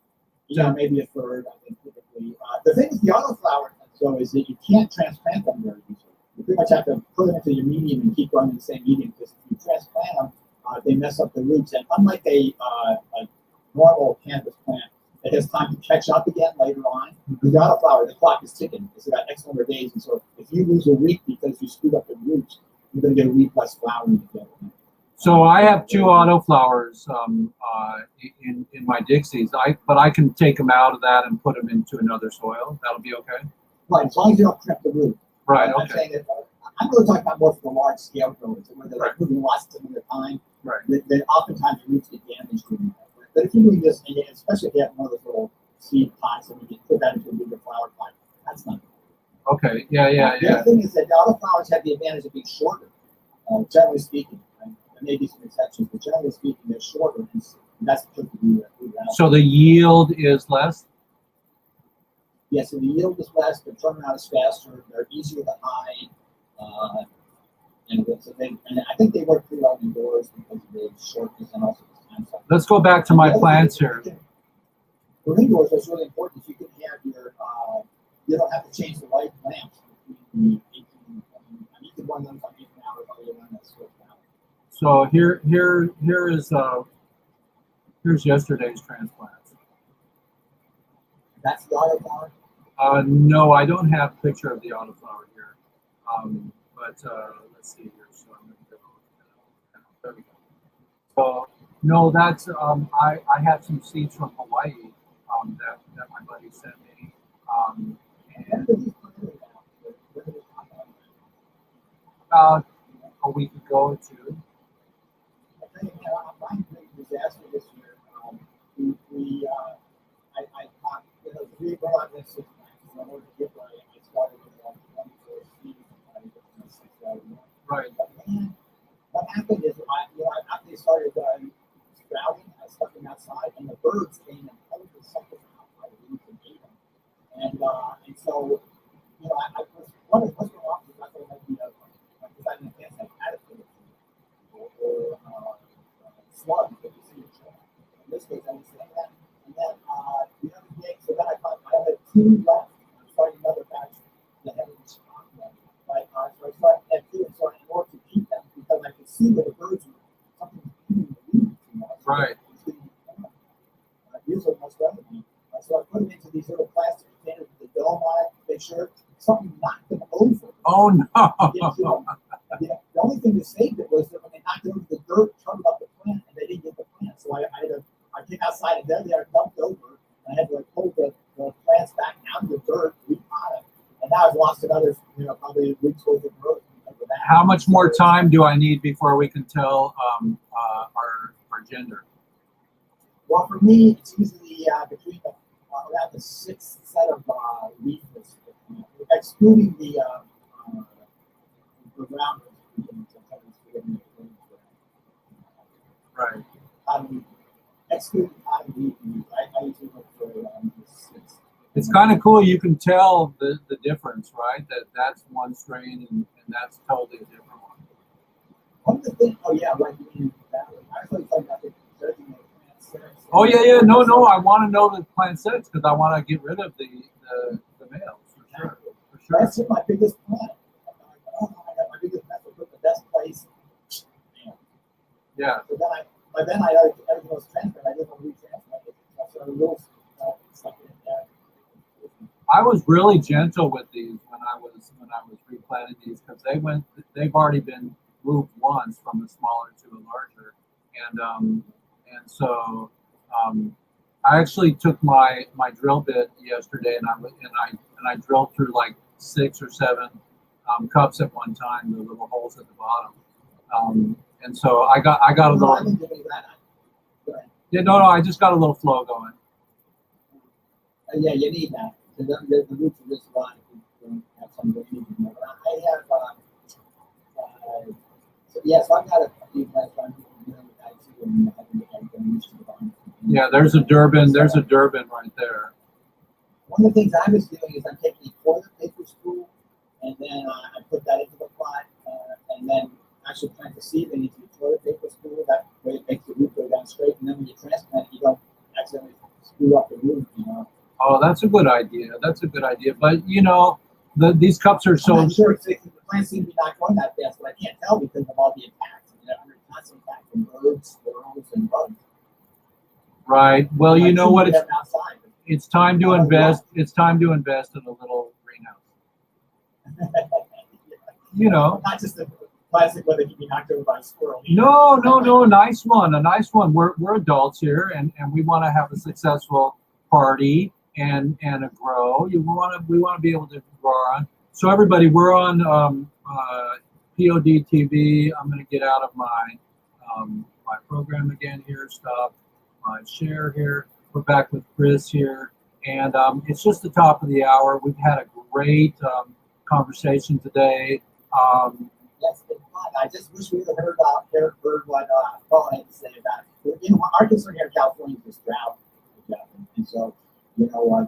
Yeah, maybe a third. I think typically. The thing with the autoflower, though, is that you can't transplant them very easily. You pretty much have to put them into your medium and keep growing in the same medium, because if you transplant them, they mess up the roots. And unlike a normal cannabis plant, it has time to catch up again later on. With the autoflower, the clock is ticking. It's about X number of days, and so if you lose a week because you screwed up the roots, you're going to get a week less flowering again. So I have 2 autoflowers in my Dixies. But I can take them out of that and put them into another soil. That'll be okay. Right, as long as you don't crimp the root. Right. I'm Okay. saying that I'm really talking about more for the large scale growers, where they're like moving lots of them at a time. Right. Then oftentimes the roots get damaged doing that. But if you're doing this, and especially if you have one of those little seed pots and you can put that into a bigger flower pot, that's not good. Okay. Yeah. The other thing is that the autoflowers have the advantage of being shorter, generally speaking. Right? There may be some exceptions, but generally speaking, they're shorter, and that's because of the So the yield is less. Yes, so the yield is less, the turnaround is faster, they're easier to hide, and I think they work pretty well indoors because of the shortness and also the time cycle. Let's go back to my plants here. For indoors, what's really important is you can have you don't have to change the light lamps between the 18 and So here is here's yesterday's transplants. That's the autoflower. No, I don't have a picture of the autoflower here. But let's see here. So I'm going to go. There we go. So no, that's I have some seeds from Hawaii that my buddy sent me. And about a week ago or two. I think I'm pretty disaster this year. We brought out this 6 months. So I wanted to get right. I started with 24 seeds. Right. But man, what happened is, after they started sprouting, I stuck them outside, and the birds came and pulled the suckers out by the leaves and ate them. And so, I was wondering what's going on because I thought it might be because I didn't guess like caterpillar or slugs that you see in China. In this case, I didn't say that. And then the other day, so then I found I had 2 left. I'm starting another batch that haven't responded. Right? So I started at 2, and so in order to keep them, because I could see that the birds were something eating the leaves. Right. These are most relevant. So I put them into these little plastic containers with the dome on it, make sure something knocked them over. Oh no! The only thing that saved it was that when they knocked it over, the dirt turned up the plant, and they didn't get the plant. So I came outside, and there they are dumped over, and I had to pull the plants back out of the dirt, repot it, and now I've lost another, probably a week's worth of growth because of that. How much more time do I need before we can tell our gender? Well, for me, it's usually between around the 6th set of leaflets, excluding the round Right. Excluding cotton leaf, I usually look for the 6th. It's kind of cool. You can tell the difference, right? That's one strain and that's totally a different one. One of the things, oh yeah, right. I was talking about the judging of plant sex. Oh yeah. No. I want to know the plant sex because I want to get rid of the males for sure. That's my biggest plant. Oh my God, my biggest plant was the best place. Yeah. So then I everything was transferred. I didn't want to retransplant it. So I was stuck in there. I was really gentle with these when I was replanting these because they've already been moved once from a smaller to a larger, and so I actually took my drill bit yesterday and I drilled through like 6 or 7 cups at one time, the little holes at the bottom, and so I got a little. I didn't do any of that. Go ahead. Yeah, no, I just got a little flow going. Yeah, you need that. The roots of this line, if you don't have some drainage in there. But I have, so I've got a few plants I'm dealing with that too, and I've been used to the vine. Yeah, there's a Durban right there. One of the things I was doing is I'm taking a toilet paper spool, and then I put that into the pot, and then actually plant the seed into the toilet paper spool. That way it makes the root go down straight, and then when you transplant it, you don't accidentally screw up the root, Oh, that's a good idea. But these cups are so. I'm not sure the plants seem to be not growing that fast, but I can't tell because of all the attacks. Under constant attack from birds, squirrels, and bugs. Right. Well, you know what? Outside. It's time to invest. It's time to invest in a little greenhouse. Not just the plastic where they can be knocked over by a squirrel. No. A nice one. We're adults here, and we want to have a successful party and a grow. We want to be able to grow on. So everybody, we're on POD TV. I'm going to get out of my program again here. Stop my share here. We're back with Chris here, and it's just the top of the hour. We've had a great conversation today. Yes, it's fun. I just wish we would have heard what Paul had to say about it. Our concern here in California is this drought. And so,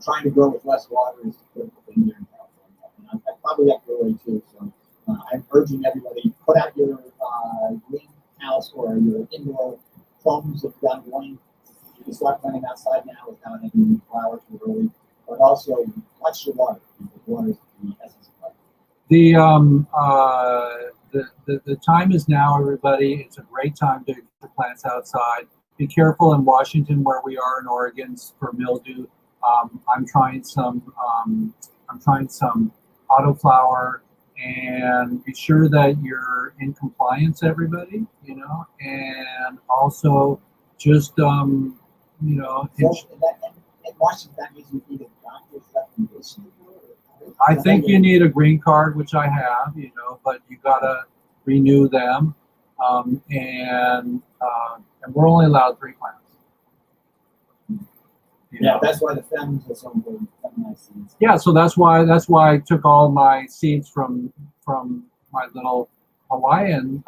trying to grow with less water is a critical thing here in California. And I probably have to go away too. So I'm urging everybody, put out your greenhouse or your indoor foams if you're growing. You can start planting outside now without any flowers too early. But also, watch your water. Because water is the essence of life. the time is now, everybody. It's a great time to get your plants outside. Be careful in Washington, where we are in Oregon, for mildew. I'm trying some Autoflower, and be sure that you're in compliance, everybody. And also just So in Washington, that means you need a doctor's recommendation. I think you need a green card, which I have, but you gotta renew them, and we're only allowed 3 plants. Yeah, that's why the families are so important. Seeds. Yeah, so that's why I took all my seeds from my little Hawaiian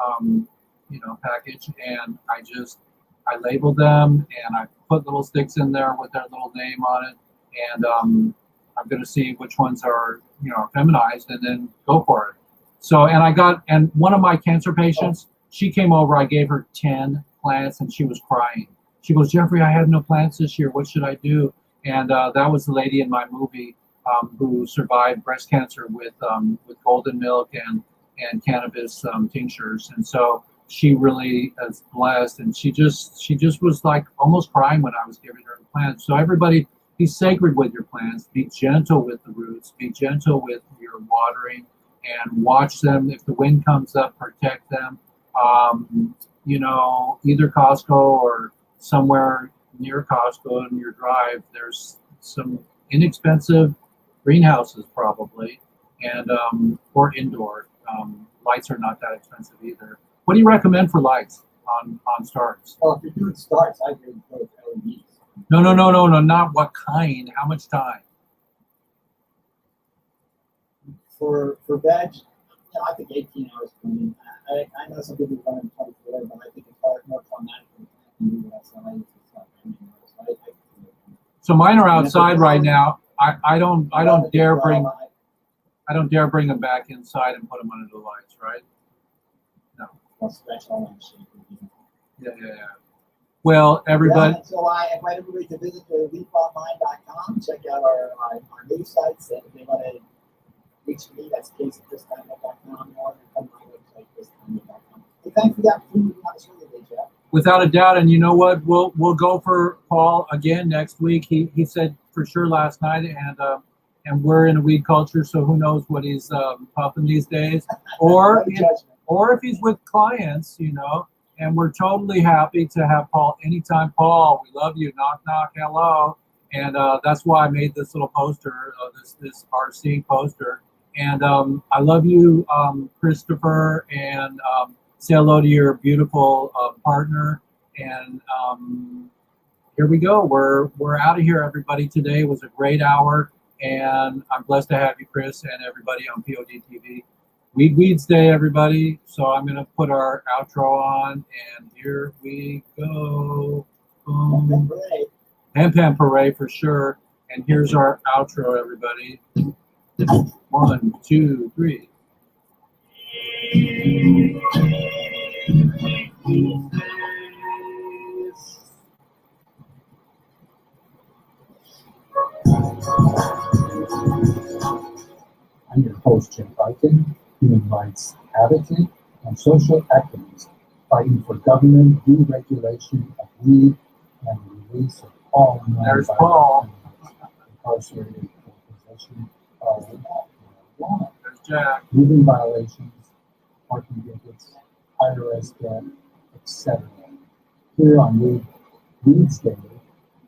package, and I labeled them, and I put little sticks in there with their little name on it, and I'm going to see which ones are feminized, and then go for it. So, and one of my cancer patients, she came over, I gave her 10 plants, and she was crying. She goes, "Jeffrey, I have no plants this year. What should I do?" And that was the lady in my movie who survived breast cancer with golden milk and cannabis tinctures. And so she really is blessed, and she just was like almost crying when I was giving her the plants. So everybody, be sacred with your plants. Be gentle with the roots. Be gentle with your watering, and watch them. If the wind comes up, protect them. Either Costco or somewhere near Costco in your drive, there's some inexpensive greenhouses probably, and or indoor. Lights are not that expensive either. What do you recommend for lights on starts? Well, if you're doing starts, I agree with LEDs. No, not what kind. How much time? For veg, I think 18 hours plenty. I know some people run in 24, but I think it's more fun than So mine are outside right now. I don't dare bring them back inside and put them under the lights, right? No. Yeah. Well, everybody. Yeah, so I invite everybody to visit the leafonline.com, check out our news sites, and if they want to reach me, that's caseychristiano.com, or come to my website, christiano.com. Hey, thanks for the opportunity to have this really good, Jeff. Without a doubt, and you know what? We'll go for Paul again next week. He said for sure last night, and we're in a weed culture, so who knows what he's puffing these days, or if he's with clients, and we're totally happy to have Paul anytime. Paul, we love you. Knock knock, hello, and that's why I made this little poster, this RC poster, and I love you, Christopher, and say hello to your beautiful partner, and here we go. We're out of here, everybody. Today was a great hour, and I'm blessed to have you, Chris, and everybody on POD TV. Weeds Day, everybody. So I'm going to put our outro on, and here we go. Boom. Pam Pam Parade for sure. And here's our outro, everybody. 1, 2, 3. I'm your host, Jim Viken, human rights advocate and social activist, fighting for government deregulation of weed and the release of all non-violent incarcerated for possession of marijuana. There's Jack. Moving violations, parking tickets, IRS debt, etc. Here on Weeds Day,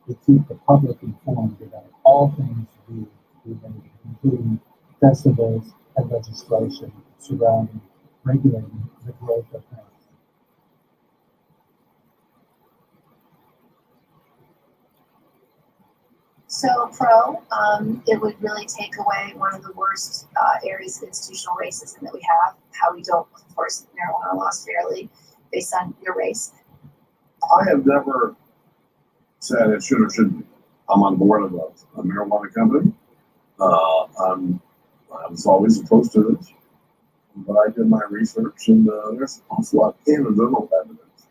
we keep the public informed about all things weed related, including festivals and legislation surrounding regulating the growth of hemp. So, Pro, it would really take away one of the worst areas of institutional racism that we have, how we don't enforce marijuana laws fairly based on your race. I have never said it should or shouldn't be. I'm on board of a marijuana company. I was always opposed to this, but I did my research, and there's also a lot of anecdotal evidence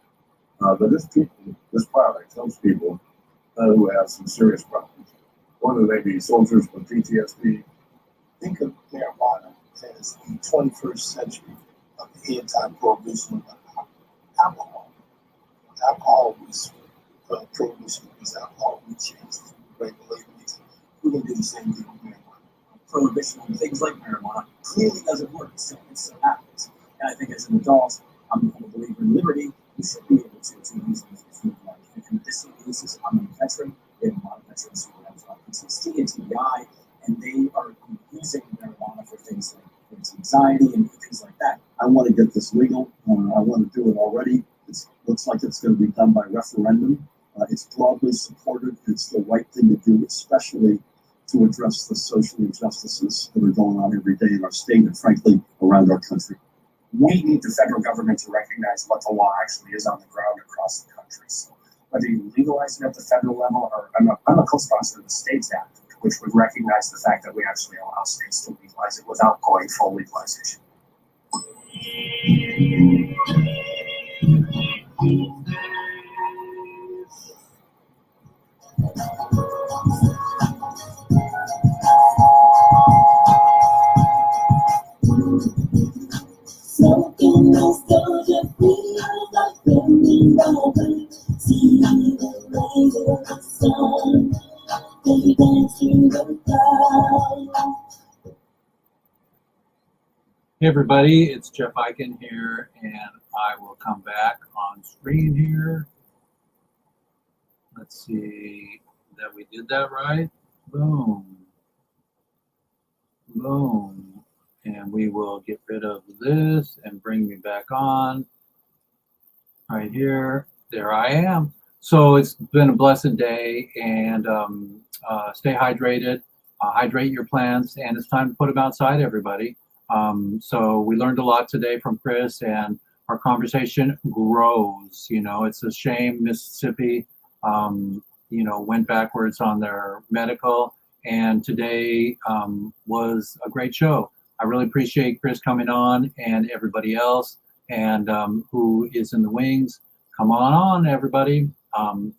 that this product helps people who have some serious problems. Whether they be soldiers with PTSD. Think of marijuana as the 21st century of the anti-prohibition of alcohol. Alcohol was prohibition was alcohol. We changed it, regulated it. We're going to do the same thing with marijuana. Prohibition on things like marijuana clearly doesn't work. It so happens. And I think as an adult, I'm a believer in liberty. You should be able to use things for food like in medicinal uses. I'm a veteran. We have a lot of veterans who have PTSD and TBI, and they are using marijuana for things like anxiety and things like that. I want to get this legal. I want to do it already. It looks like it's going to be done by referendum. It's broadly supported. It's the right thing to do, especially to address the social injustices that are going on every day in our state and, frankly, around our country. We need the federal government to recognize what the law actually is on the ground across the country. So whether you legalize it at the federal level, or I'm a co-sponsor of the States Act, which would recognize the fact that we actually allow states to legalize it without going full legalization. Smoking nostalgia feels like bending over. See the rays of the sun. They dance through the crowd. Hey everybody, it's Jeff Eichen here, and I will come back on screen here. Let's see that we did that right. Boom. Boom. And we will get rid of this and bring me back on right here. There I am. So it's been a blessed day, and stay hydrated, hydrate your plants, and it's time to put them outside, everybody. So we learned a lot today from Chris, and our conversation grows. You know, it's a shame Mississippi, went backwards on their medical, and today was a great show. I really appreciate Chris coming on and everybody else, and who is in the wings. Come on, everybody.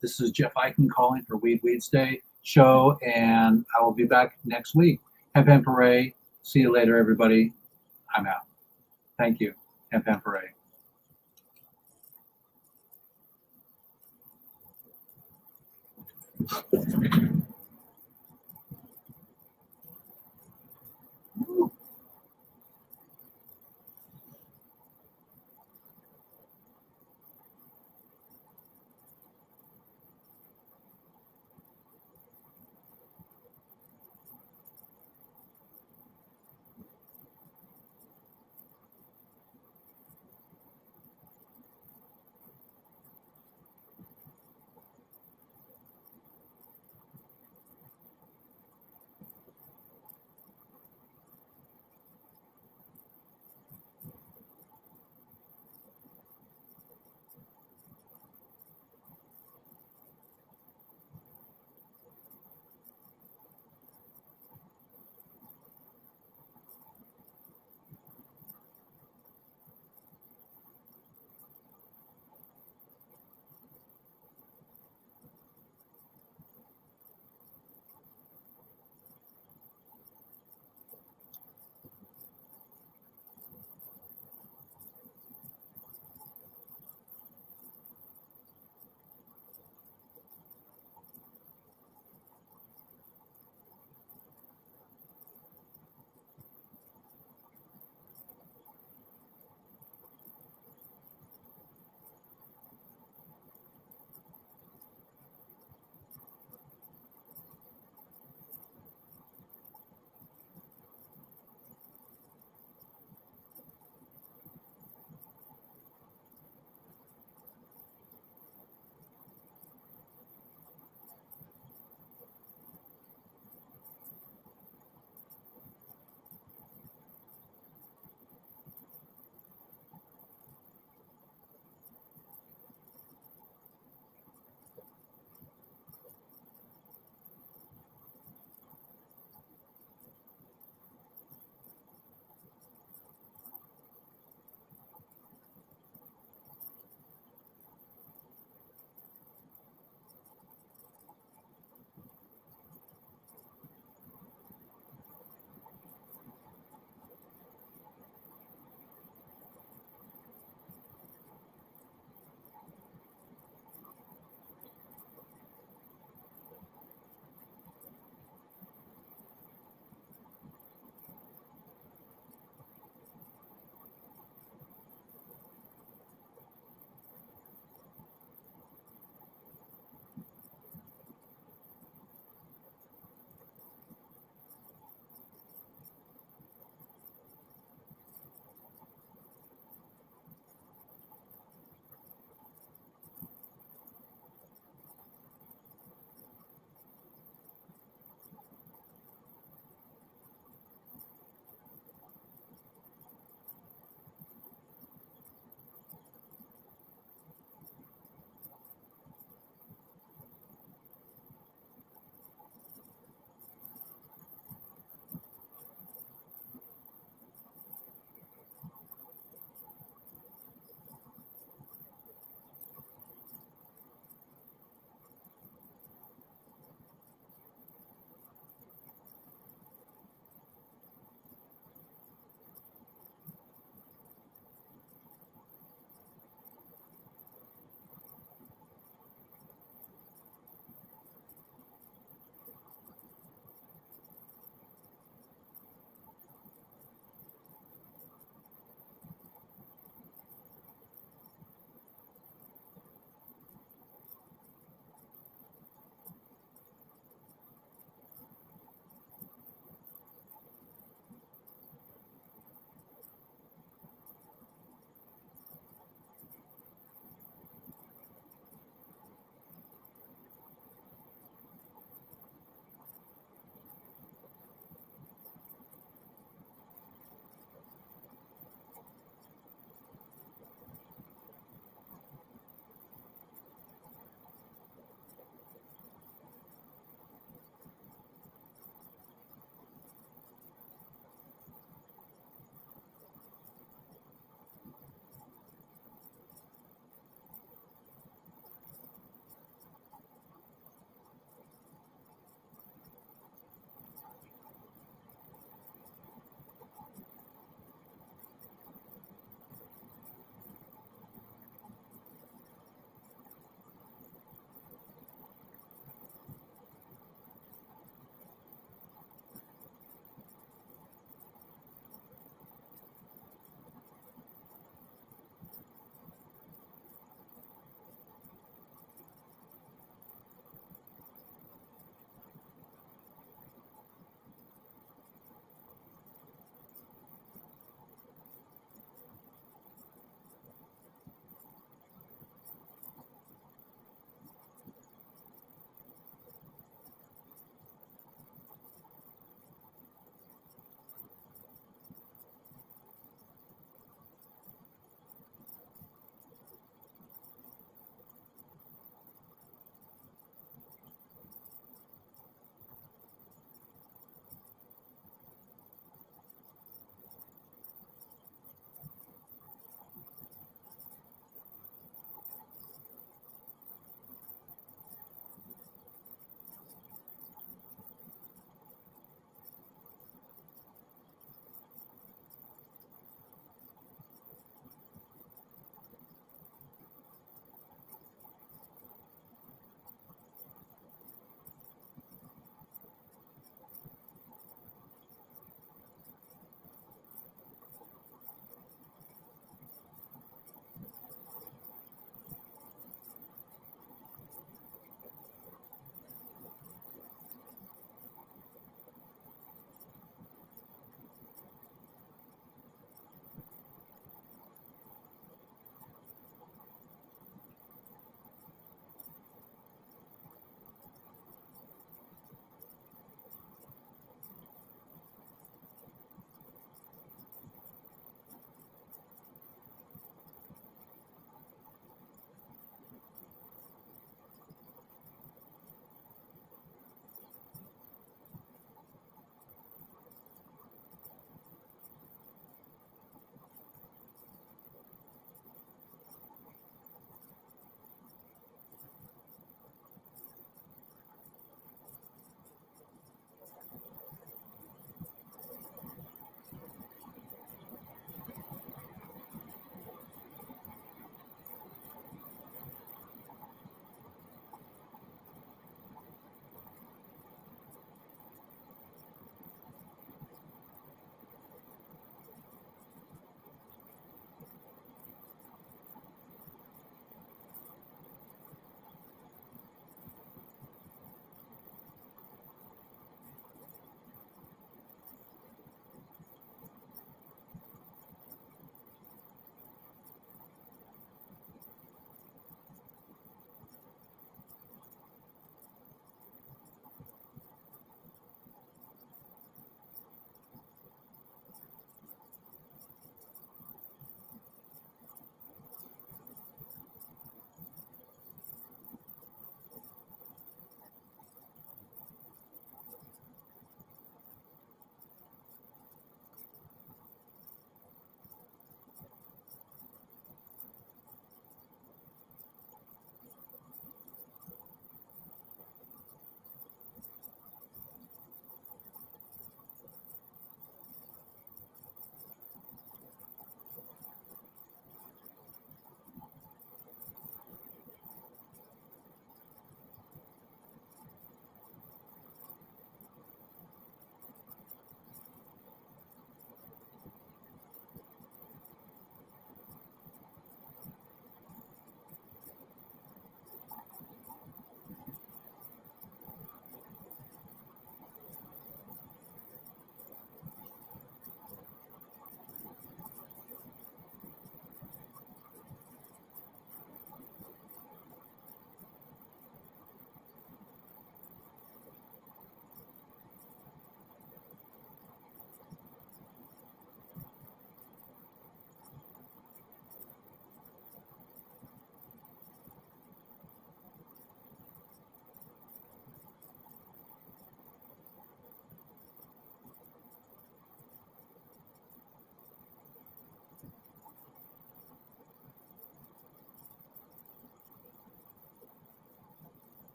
This is Jeff Eichen calling for Weeds Day show, and I will be back next week. Hemp Hooray. See you later, everybody. I'm out. Thank you. Hemp Hooray.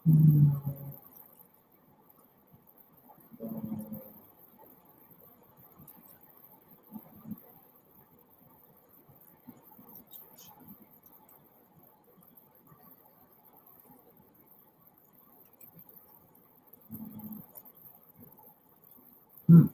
Hmm. Hmm.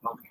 Okay.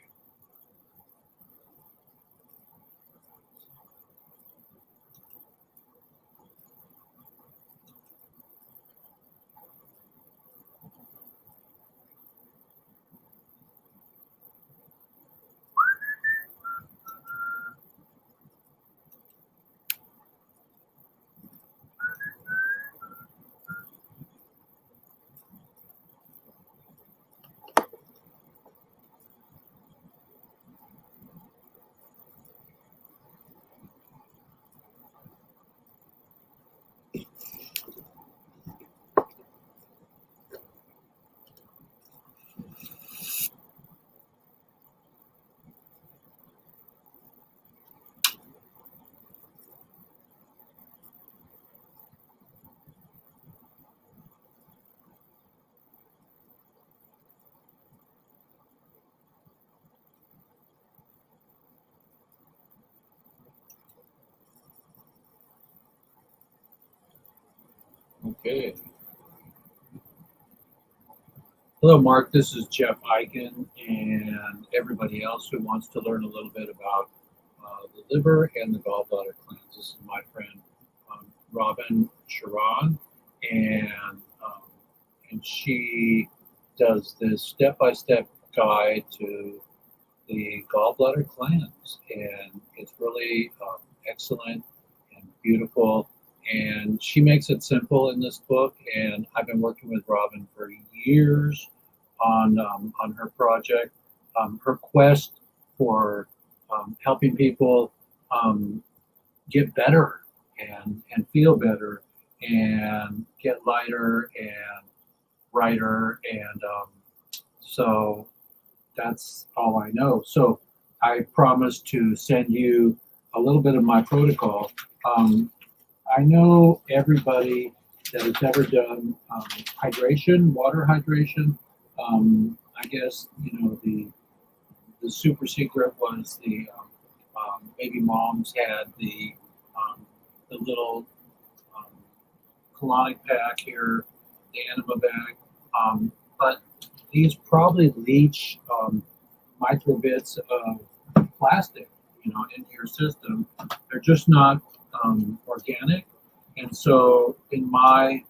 Okay. Hello, Mark. This is Jeff Eichen, and everybody else who wants to learn a little bit about the liver and the gallbladder cleanse. This is my friend Robin Sharon, and um, and she does this step-by-step guide to the gallbladder cleanse, and it's really excellent and beautiful. And she makes it simple in this book. And I've been working with Robin for years on her project, her quest for helping people get better and feel better and get lighter and brighter. And so that's all I know. So I promised to send you a little bit of my protocol. I know everybody that has ever done hydration, water hydration. I guess the super secret was the baby moms had the little um, colonic pack here, the enema bag, but these probably leach microbits of plastic, into your system. They're just not organic, and so in my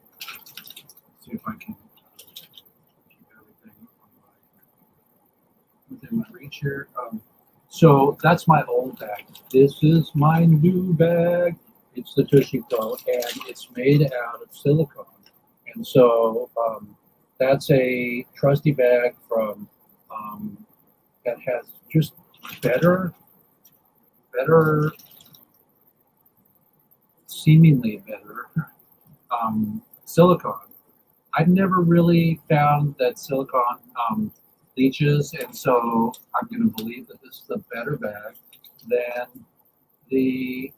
see if I can keep everything within my reach here. So that's my old bag. This is my new bag. It's the Tushy Pro, and it's made out of silicone. And so that's a trusty bag from that has just better, seemingly better silicone. I've never really found that silicone leaches, and so I'm going to believe that this is a better bag than the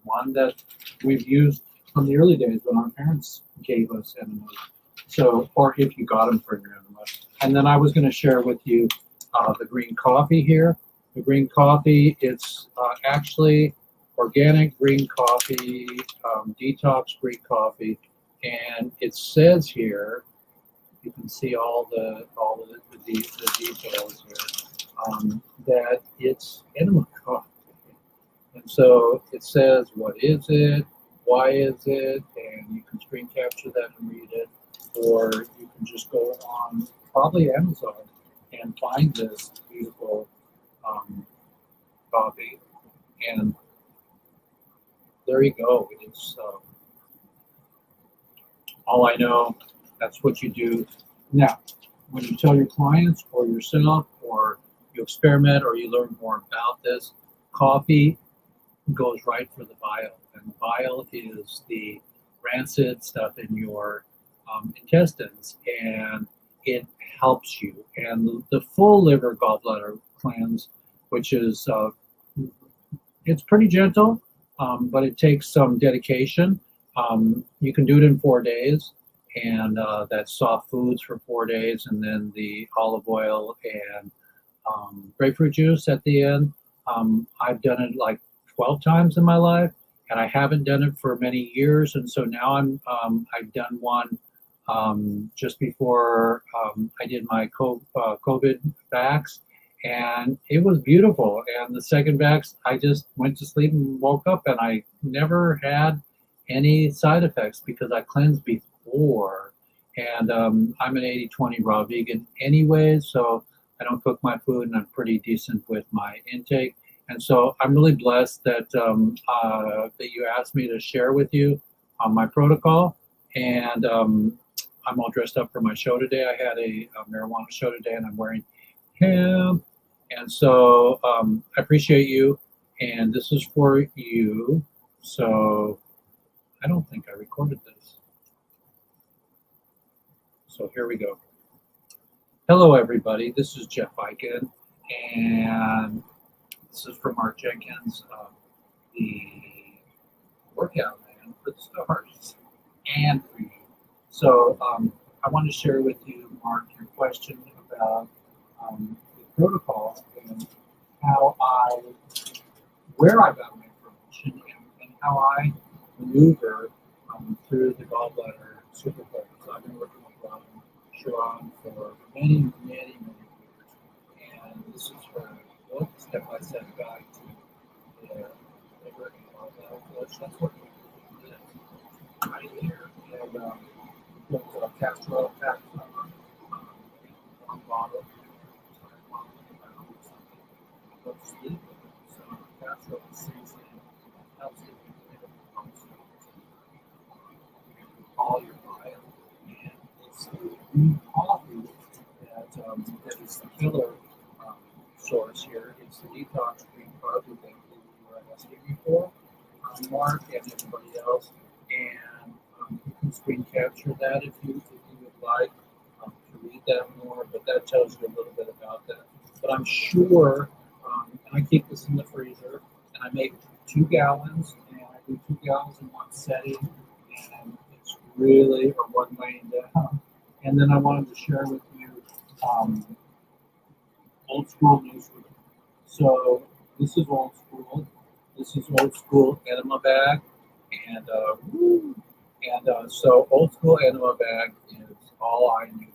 one that we've used from the early days when our parents gave us enemas. So, or if you got them for your enema. And then I was going to share with you the green coffee here. The green coffee, it's actually organic green coffee, detox green coffee, and it says here, you can see all the details here, that it's enema coffee. And so it says what is it, why is it, and you can screen capture that and read it, or you can just go on probably Amazon and find this beautiful coffee. And there you go. It's all I know. That's what you do. Now, when you tell your clients or yourself, or you experiment or you learn more about this, coffee goes right for the bile. And the bile is the rancid stuff in your intestines, and it helps you. And the full liver gallbladder cleanse, which is it's pretty gentle, but it takes some dedication. You can do it in 4 days, and that's soft foods for 4 days, and then the olive oil and grapefruit juice at the end. I've done it like 12 times in my life, and I haven't done it for many years, and so now I've done one just before I did my COVID vax, and it was beautiful. And the second vax, I just went to sleep and woke up, and I never had any side effects because I cleansed before. And I'm an 80-20 raw vegan anyway, so I don't cook my food, and I'm pretty decent with my intake. And so I'm really blessed that that you asked me to share with you my protocol. And I'm all dressed up for my show today. I had a marijuana show today, and I'm wearing hemp. And so I appreciate you, and this is for you. So I don't think I recorded this. So here we go. Hello, everybody. This is Jeff Eichen, and this is from Mark Jenkins, the workout man for the stars, and for you. So I want to share with you, Mark, your question about the protocol and where I got my information, and how I maneuver through the gallbladder superflex. So I've been working with Sharon for many, many, many years, and this is her book, step-by-step guide to the liver and gallbladder flush. That's what we did right here. And put a castor oil pack in one bottle. Let's sleep with it. So castor oil seasoning helps you get it all your bile. And it's the green coffee that is the killer source here. It's the detox green coffee that you were asking me for, Mark, and everybody else. And you can screen capture that if you would like to read that more, but that tells you a little bit about that. But I'm sure, and I keep this in the freezer, and I make 2 gallons, and I do 2 gallons in one setting, and it's really, or one laying down. And then I wanted to share with you old school, new school. So this is old school. This is old school enema bag, and so old school enema bag is all I knew.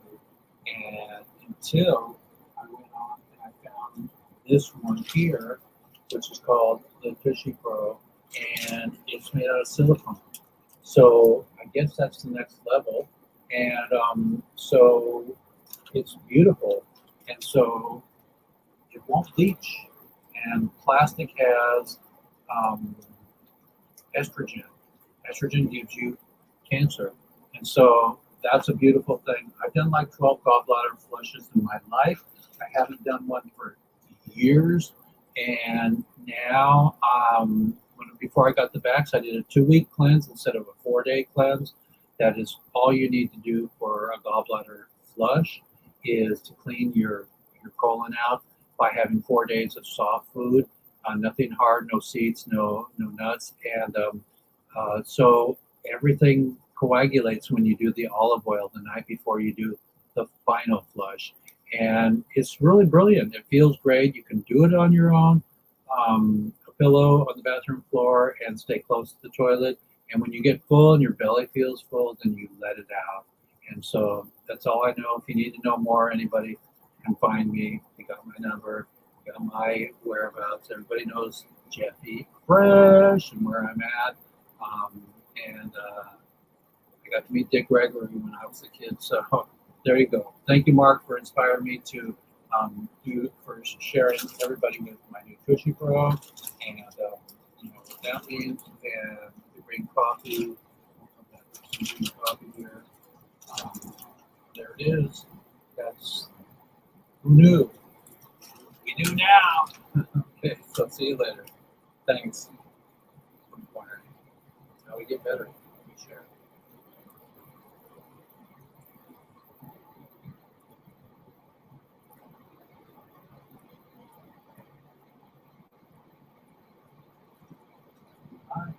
And until I went on and I found this one here, which is called the Tushy Pro, and it's made out of silicone. So I guess that's the next level. And so it's beautiful. And so it won't leach. And plastic has estrogen. Estrogen gives you cancer. And so that's a beautiful thing. I've done like 12 gallbladder flushes in my life. I haven't done one for years. And now, before I got the vax, I did a 2-week cleanse instead of a 4-day cleanse. That is all you need to do for a gallbladder flush, is to clean your colon out by having 4 days of soft food, nothing hard, no seeds, no nuts. And so everything coagulates when you do the olive oil the night before you do the final flush. And it's really brilliant. It feels great. You can do it on your own, a pillow on the bathroom floor, and stay close to the toilet. And when you get full and your belly feels full, then you let it out. And so that's all I know. If you need to know more, anybody can find me. You got my number, you got my whereabouts. Everybody knows Jeffy Fresh and where I'm at. And I got to meet Dick Gregory when I was a kid. So there you go. Thank you, Mark, for inspiring me to for sharing everybody with my new Tushy Pro. And you know what that means. And the green coffee. Some green coffee here. There it is. That's who knew. We do now. Okay, so see you later. Thanks for inquiring. How we get better. We share. Bye.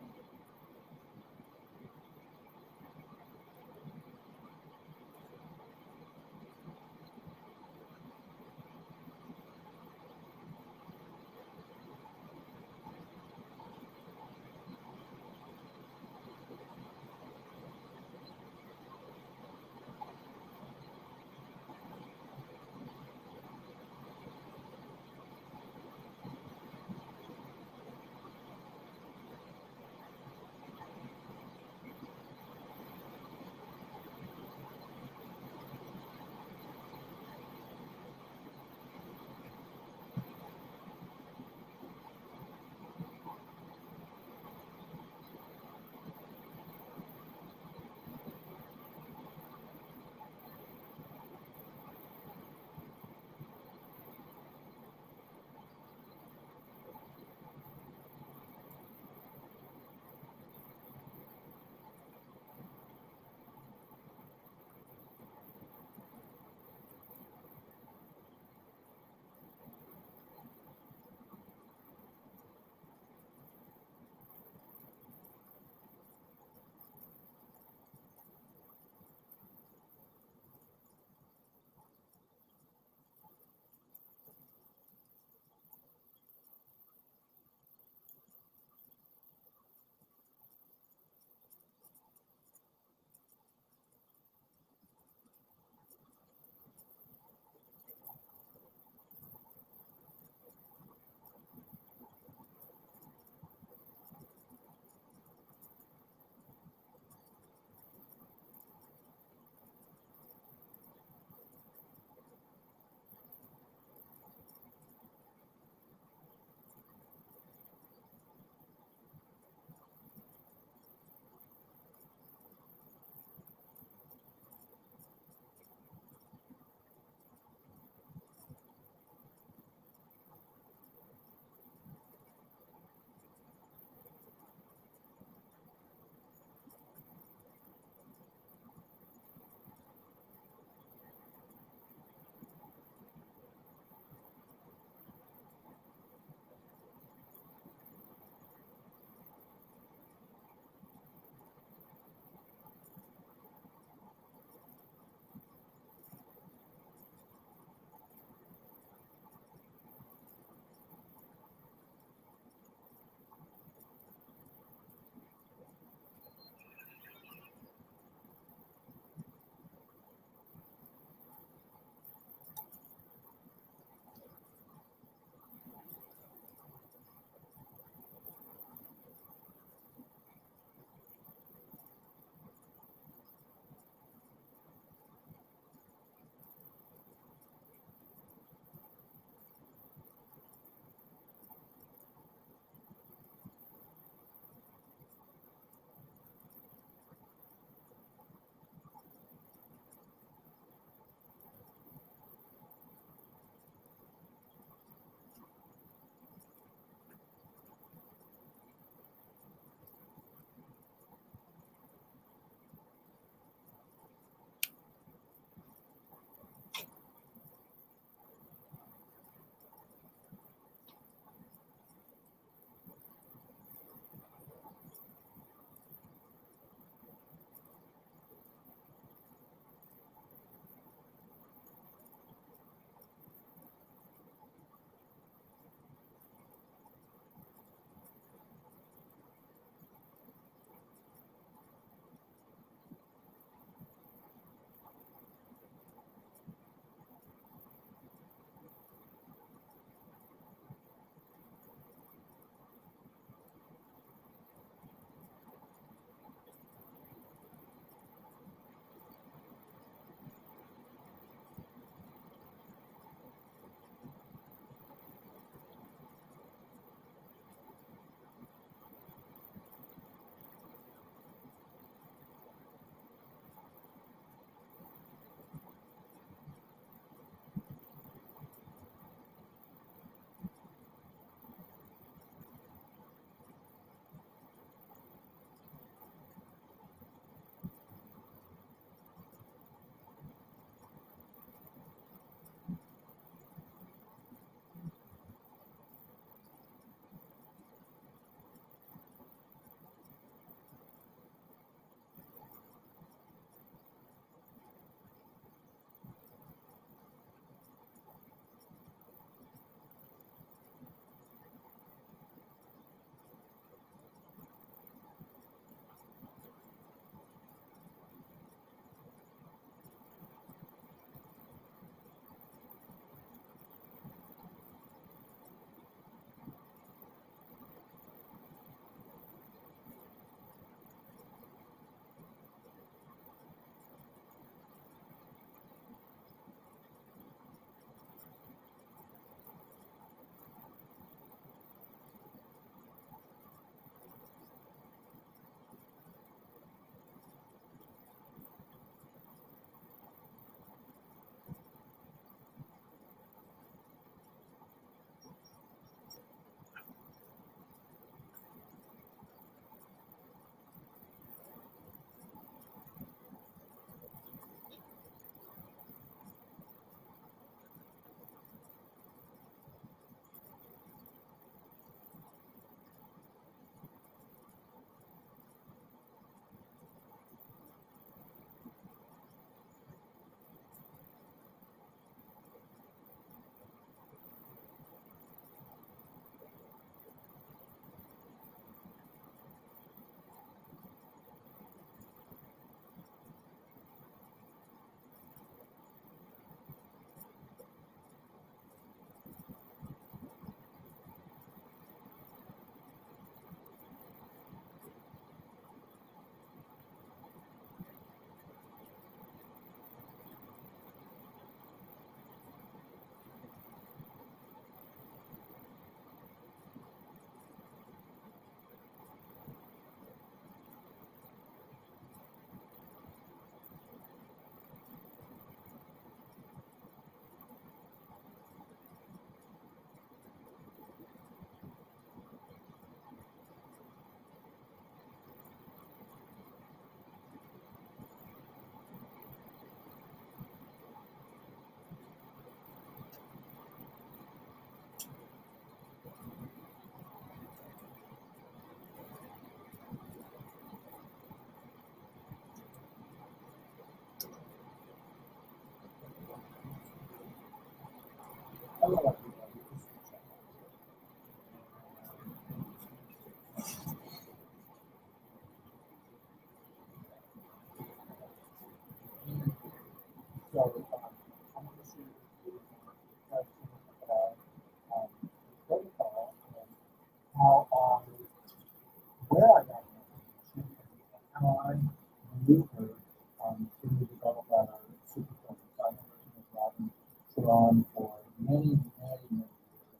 many, many, many years.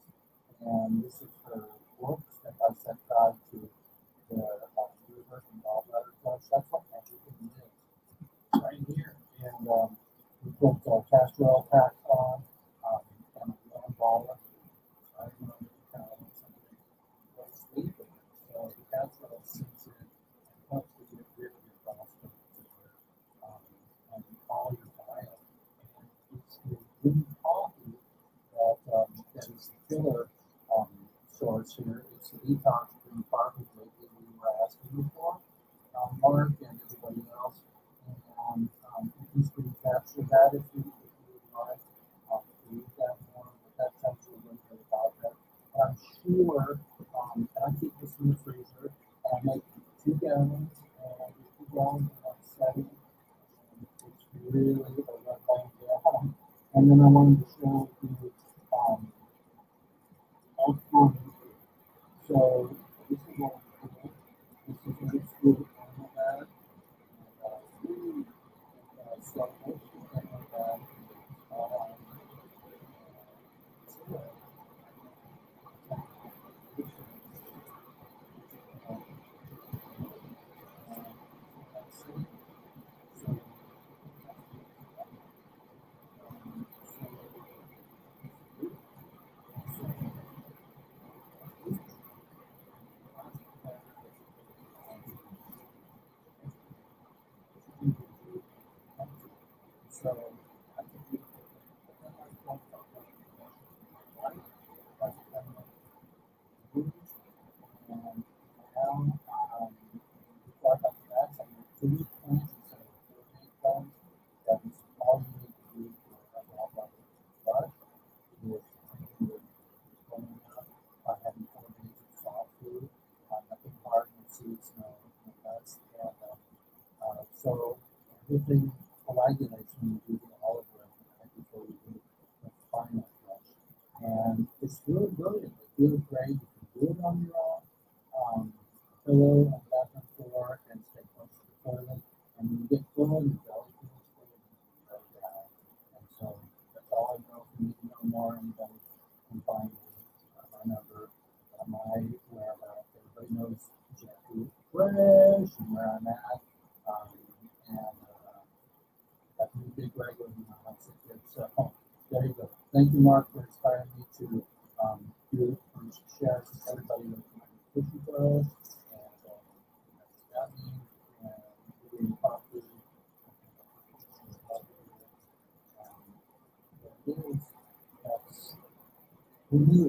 And this is her work, step-by-step guide to the liver and gallbladder flush. That's what everything is right here. And we put castor oil packs on and a warm ball. I don't know, kind of something like sleep. So the castor oil sinks in and helps to get rid of your gallstones and all your diet. And it's the green coffee that is the killer source here. It's the detox green coffee that we were asking you for, Mark and everybody else. And you can screen capture that if you would like. Read that more, but that tells you a little bit about that. And I'm sure, and I keep this in the freezer, and I make 2 gallons, and I get 2 gallons in one setting. And it's really a red line down. And then I wanted to show you outcome. So this is what I'm doing. This is an excluded animal bag. So most of the animal bag so I think we and now before I got to that, I made 3 plants instead of 48 plants. That is all you need to do for a wildlife flush is going up by having 4 days of soft food, nothing hard, no seeds, no nuts, and so everything coagulates when you do the olive oil right before you do the final flush. And it's really brilliant. It feels great. You can do it on your own. Pillow on the bathroom floor and stay close to the toilet. And when you get full, your belly feels full and you go down. And so that's all I know. If you need to know more, anybody can find me. My number, my whereabouts. Everybody knows Jeffrey Fresh and where I'm at. And that's a big regular in my house. So there you go. Thank you, Mark, for inspiring me to do and share with everybody with my nutrition goals. That means doing properly. That's for me.